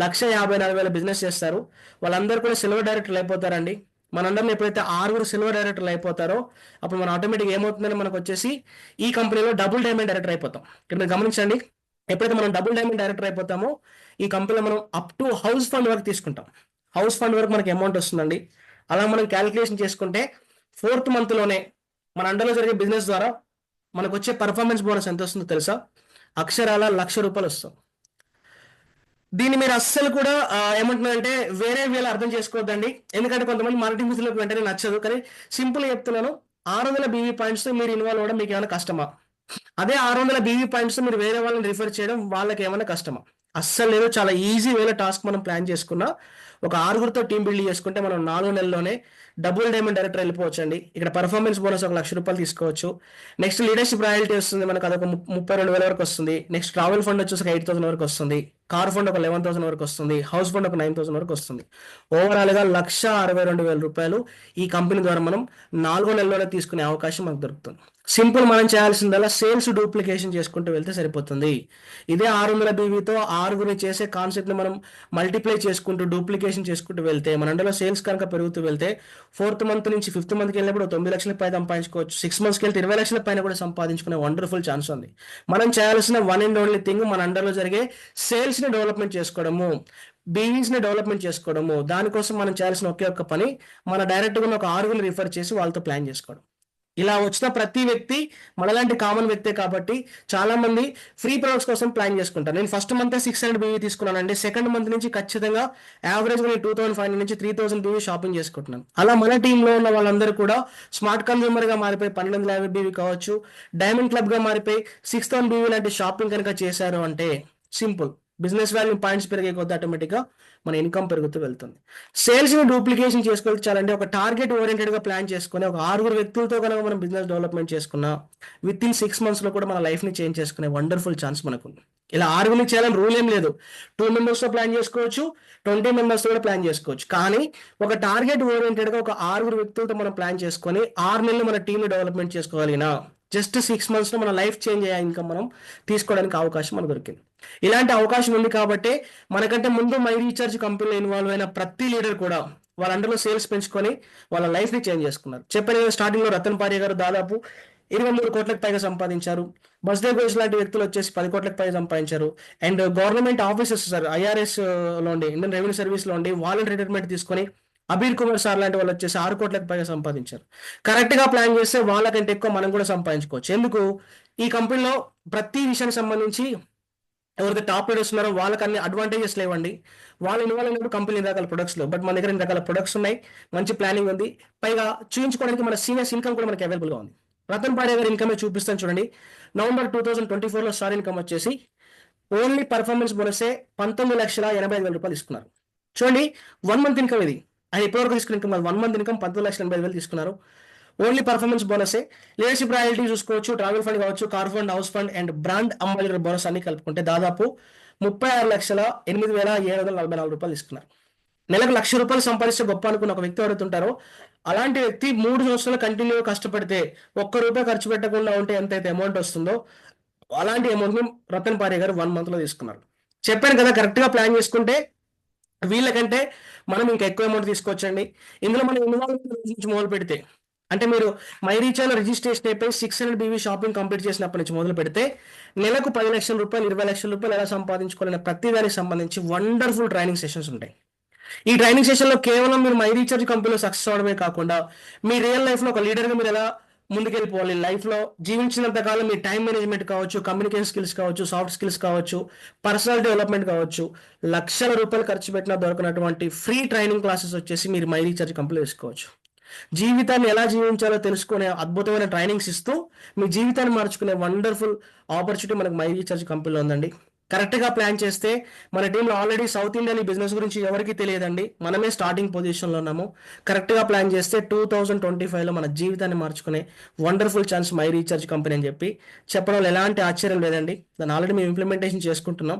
1,54,000 బిజినెస్ చేస్తారు. వాళ్ళందరూ కూడా సిల్వర్ డైరెక్టర్లు అయిపోతారండి. మన అండర్లో ఎప్పుడైతే 6 సిల్వర్ డైరెక్టర్లు అయిపోతారో అప్పుడు మన ఆటోమేటిక్ ఏమవుతుందని మనకు వచ్చేసి ఈ కంపెనీలో డబుల్ డైమండ్ డైరెక్టర్ అయిపోతాం. ఇక్కడ మీరు గమనించండి, ఎప్పుడైతే మనం డబుల్ డైమండ్ డైరెక్టర్ అయిపోతామో ఈ కంపెనీలో మనం అప్ టు హౌస్ ఫండ్ వరకు తీసుకుంటాం. హౌస్ ఫండ్ వరకు మనకి అమౌంట్ వస్తుందండి. అలా మనం క్యాలిక్యులేషన్ చేసుకుంటే 4th మంత్లోనే మన అండర్లో జరిగే బిజినెస్ ద్వారా మనకు వచ్చే పర్ఫార్మెన్స్ బోనస్ ఎంత వస్తుందో తెలుసా? అక్షరాల 1,00,000 రూపాయలు వస్తుంది. దీన్ని మీరు అస్సలు కూడా ఏమంటున్నారంటే వేరే వేళ అర్థం చేసుకోవద్దండి. ఎందుకంటే కొంతమంది మార్కెటింగ్ బిజినెస్లోకి వెంటనే నచ్చదు. కానీ సింపుల్ చెప్తున్నాను, 600 బీవీ పాయింట్స్తో మీరు ఇన్వాల్వ్ అవ్వడం మీకు ఏమైనా కష్టమా? అదే 600 బీవీ పాయింట్స్ మీరు వేరే వాళ్ళని రిఫర్ చేయడం వాళ్ళకి ఏమైనా కష్టమా? అస్సలు లేదు. చాలా ఈజీ వేలో టాస్క్ మనం ప్లాన్ చేసుకున్నా ఒక ఆరుగురితో టీం బిల్డ్ చేసుకుంటే మనం 4 నెలల్లోనే డబుల్ డైమండ్ డైరెక్టర్ వెళ్ళిపోవచ్చు అండి. ఇక్కడ పర్ఫార్మెన్స్ బోనస్ ఒక 1,00,000 రూపాయలు తీసుకోవచ్చు. నెక్స్ట్ లీడర్షిప్ రాయల్టీ వస్తుంది మనకు, అదొక 32,000 వరకు వస్తుంది. నెక్స్ట్ ట్రావెల్ ఫండ్ వచ్చేసి 8,000 వరకు వస్తుంది. కార్ ఫండ్ ఒక 11,000 వరకు వస్తుంది. హౌస్ ఫండ్ ఒక 9,000 వరకు వస్తుంది. ఓవరాల్గా 1,62,000 రూపాయలు ఈ కంపెనీ ద్వారా మనం 4 నెలల్లోనే తీసుకునే అవకాశం మనకు దొరుకుతుంది. సింపుల్, మనం చేయాల్సిందల్లా సేల్స్ డూప్లికేషన్ చేసుకుంటూ వెళ్తే సరిపోతుంది. ఇదే 600 బీవీతో ఆరుగురిని చేసే కాన్సెప్ట్ని మనం మల్టిప్లై చేసుకుంటూ డూప్లికేషన్ చేసుకుంటూ వెళ్తే మన అండర్లో సేల్స్ కనుక పెరుగుతూ వెళ్తే 4th మంత్ నుంచి 5th మంత్కి వెళ్ళినప్పుడు 9 లక్షల పై సంపాదించుకోవచ్చు. 6 మంత్స్కి వెళ్తే 20 లక్షల పైన కూడా సంపాదించుకునే వండర్ఫుల్ ఛాన్స్ ఉంది. మనం చేయాల్సిన వన్ అండ్ ఓన్లీ థింగ్ మన అండర్లో జరిగే సేల్స్ని డెవలప్మెంట్ చేసుకోవడము, బీవీస్ని డెవలప్మెంట్ చేసుకోవడము. దానికోసం మనం చేయాల్సిన ఒకే ఒక్క పని మన డైరెక్ట్గా ఉన్న ఒక ఆరుగురిని రిఫర్ చేసి వాళ్ళతో ప్లాన్ చేసుకోవడం. ఇలా వచ్చిన ప్రతి వ్యక్తి మనలాంటి కామన్ వ్యక్తే కాబట్టి చాలా మంది ఫ్రీ ప్రొడక్ట్స్ కోసం ప్లాన్ చేసుకుంటారు. నేను ఫస్ట్ మంత్ 600 బీవీ తీసుకున్నానండి. సెకండ్ మంత్ నుంచి ఖచ్చితంగా యావరేజ్గా నేను 2,500 నుంచి 3,000 బీవీ షాపింగ్ చేసుకుంటున్నాను. అలా మన టీంలో ఉన్న వాళ్ళందరూ కూడా స్మార్ట్ కన్జ్యూమర్గా మారిపోయి 1,250 బీవీ కావచ్చు, డైమండ్ క్లబ్గా మారిపోయి 6,000 బీవీ లాంటి షాపింగ్ కనుక చేశారు అంటే సింపుల్, బిజినెస్ వాల్యూ పాయింట్స్ పెరిగే కొద్ది ఆటోమేటిక్గా మన ఇన్కమ్ పెరుగుతూ వెళ్తుంది. సేల్స్ని డూప్లికేషన్ చేసుకోవాలంటే ఒక టార్గెట్ ఓరియంటెడ్గా ప్లాన్ చేసుకుని ఒక ఆరుగురు వ్యక్తులతో కనుక మనం బిజినెస్ డెవలప్మెంట్ చేసుకున్నా విత్ ఇన్ 6 మంత్స్లో కూడా మన లైఫ్ని చేంజ్ చేసుకునే వండర్ఫుల్ ఛాన్స్ మనకు ఉంది. ఇలా ఆరుగురిని చేయాలని రూల్ ఏం లేదు. 2 మెంబర్స్తో ప్లాన్ చేసుకోవచ్చు, 20 మెంబర్స్తో కూడా ప్లాన్ చేసుకోవచ్చు. కానీ ఒక టార్గెట్ ఓరియంటెడ్గా ఒక ఆరుగురు వ్యక్తులతో మనం ప్లాన్ చేసుకొని 6 నెలలు మన టీంని డెవలప్మెంట్ చేసుకోగలిగినా జస్ట్ 6 మంత్స్లో మన లైఫ్ చేంజ్ అయ్యే ఇన్కమ్ మనం తీసుకోవడానికి అవకాశం మనకు దొరికింది. ఇలాంటి అవకాశం ఉంది కాబట్టి మనకంటే ముందు మై రీఛార్జ్ కంపెనీలో ఇన్వాల్వ్ అయిన ప్రతి లీడర్ కూడా వాళ్ళ అండర్లో సేల్స్ పెంచుకొని వాళ్ళ లైఫ్ని చేంజ్ చేసుకున్నారు. చెప్పాను స్టార్టింగ్లో రతన్ పారియా గారు దాదాపు 23 కోట్లకు పైగా సంపాదించారు. బస్దేవ్ ఘోష్ లాంటి వ్యక్తులు వచ్చేసి 10 కోట్లకు పైగా సంపాదించారు. And government officers sir IRS లో ఉండి, ఇండియన్ రెవెన్యూ సర్వీస్లో ఉండి వాలంటీ రిటైర్మెంట్ తీసుకొని అబీర్ కుమార్ సార్ లాంటి వాళ్ళు వచ్చేసి 6 కోట్లకు పైగా సంపాదించారు. కరెక్ట్గా ప్లాన్ చేస్తే వాళ్ళకంటే ఎక్కువ మనం కూడా సంపాదించుకోవచ్చు. ఎందుకు? ఈ కంపెనీలో ప్రతి విషయానికి సంబంధించి ఎవరైతే టాప్ లీడర్స్ ఉన్నారో వాళ్ళకి అన్ని అడ్వాంటేజెస్ లేవండి. వాళ్ళు ఇన్వాల్వ్ అయినప్పుడు కంపెనీ రకాల ప్రొడక్ట్స్లో, బట్ మన దగ్గర రకాల ప్రొడక్ట్స్ ఉన్నాయి, మంచి ప్లానింగ్ ఉంది, పైగా చూపించుకోవడానికి మన సీనియర్స్ ఇన్కమ్ కూడా మనకి అవైలబుల్గా ఉంది. రతన్ పారియా గారి ఇన్కమ్ చూపిస్తాను చూడండి. నవంబర్ 2024లో స్టార్ ఇన్కమ్ వచ్చేసి ఓన్లీ పర్ఫార్మెన్స్ బోనసే 19,85,000 రూపాయలు తీసుకున్నారు. చూడండి, 1 మంత్ ఇన్కమ్ ఇది. ఆయన ఇప్పటివరకు తీసుకున్న ఇన్కమ్ 1 మంత్ ఇన్కమ్ 19,85,000 తీసుకున్నారు. ఓన్లీ పర్ఫార్మెన్స్ బోనసే. లీడర్షిప్ రాయల్టీ చూసుకోవచ్చు, ట్రావెల్ ఫండ్ కావచ్చు, car fund, house fund and brand ambassador bonus అన్ని కలుపుకుంటే దాదాపు 36,08,744 రూపాయలు తీసుకున్నారు. నెలకు 1,00,000 రూపాయలు సంపాదిస్తే గొప్ప అనుకున్న ఒక వ్యక్తి ఎవరైతుంటారో అలాంటి వ్యక్తి 3 సంవత్సరాలు కంటిన్యూగా కష్టపడితే ₹1 ఖర్చు పెట్టకుండా ఉంటే ఎంతైతే అమౌంట్ వస్తుందో అలాంటి అమౌంట్ని రతన్ పారియా గారు 1 మంత్లో తీసుకున్నారు. చెప్పాను కదా, కరెక్ట్గా ప్లాన్ చేసుకుంటే వీళ్ళకంటే మనం ఇంకా ఎక్కువ అమౌంట్ తీసుకోవచ్చండి. ఇందులో మనం ఇన్వాల్వ్మెంట్ నుంచి మొదలు పెడితే, అంటే మీరు మై రీచార్జ్ రిజిస్ట్రేషన్ అయిపోయి 600 బీవీ షాపింగ్ కంప్లీట్ చేసినప్పటి నుంచి మొదలు పెడితే నెలకు 10 లక్షల రూపాయలు, 20 లక్షల రూపాయలు ఎలా సంపాదించుకోవాలనే ప్రతి దానికి సంబంధించి వండర్ఫుల్ ట్రైనింగ్ సెషన్స్ ఉంటాయి. ఈ ట్రైనింగ్ సెషన్లో కేవలం మీరు మై రీఛార్జ్ కంపెనీలో సక్సెస్ అవడమే కాకుండా మీ రియల్ లైఫ్లో ఒక లీడర్గా మీరు ఎలా ముందుకెళ్ళిపోవాలి, లైఫ్లో జీవించినంత కాలం మీ టైం మేనేజ్మెంట్ కావచ్చు, కమ్యూనికేషన్ స్కిల్స్ కావచ్చు, సాఫ్ట్ స్కిల్స్ కావచ్చు, పర్సనల్ డెవలప్మెంట్ కావచ్చు, లక్షల రూపాయలు ఖర్చు పెట్టినా దొరకనటువంటి ఫ్రీ ట్రైనింగ్ క్లాసెస్ వచ్చేసి మీరు మై రీఛార్జ్ కంపెనీలో తీసుకోవచ్చు. జీవితాన్ని ఎలా జీవించాలో తెలుసుకునే అద్భుతమైన ట్రైనింగ్స్ ఇస్తూ మీ జీవితాన్ని మార్చుకునే వండర్ఫుల్ ఆపర్చునిటీ మనకు మై రీఛార్జ్ కంపెనీలో ఉందండి. కరెక్ట్గా ప్లాన్ చేస్తే మన టీంలో ఆల్రెడీ సౌత్ ఇండియన్ ఈ బిజినెస్ గురించి ఎవరికి తెలియదండి. మనమే స్టార్టింగ్ పొజిషన్లో ఉన్నాము. కరెక్ట్గా ప్లాన్ చేస్తే 2025లో మన జీవితాన్ని మార్చుకునే wonderful chance my recharge company అని చెప్పి చెప్పడంలో ఎలాంటి ఆశ్చర్యం లేదండి. దాన్ని ఆల్రెడీ మేము ఇంప్లిమెంటేషన్ చేసుకుంటున్నాం.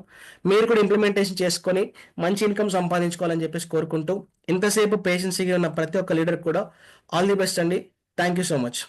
మీరు కూడా ఇంప్లిమెంటేషన్ చేసుకొని మంచి ఇన్కమ్ సంపాదించుకోవాలని చెప్పేసి కోరుకుంటూ, ఇంతసేపు పేషెన్సీగా ఉన్న ప్రతి ఒక్క లీడర్ కూడా ఆల్ ది బెస్ట్ అండి. Thank you so much.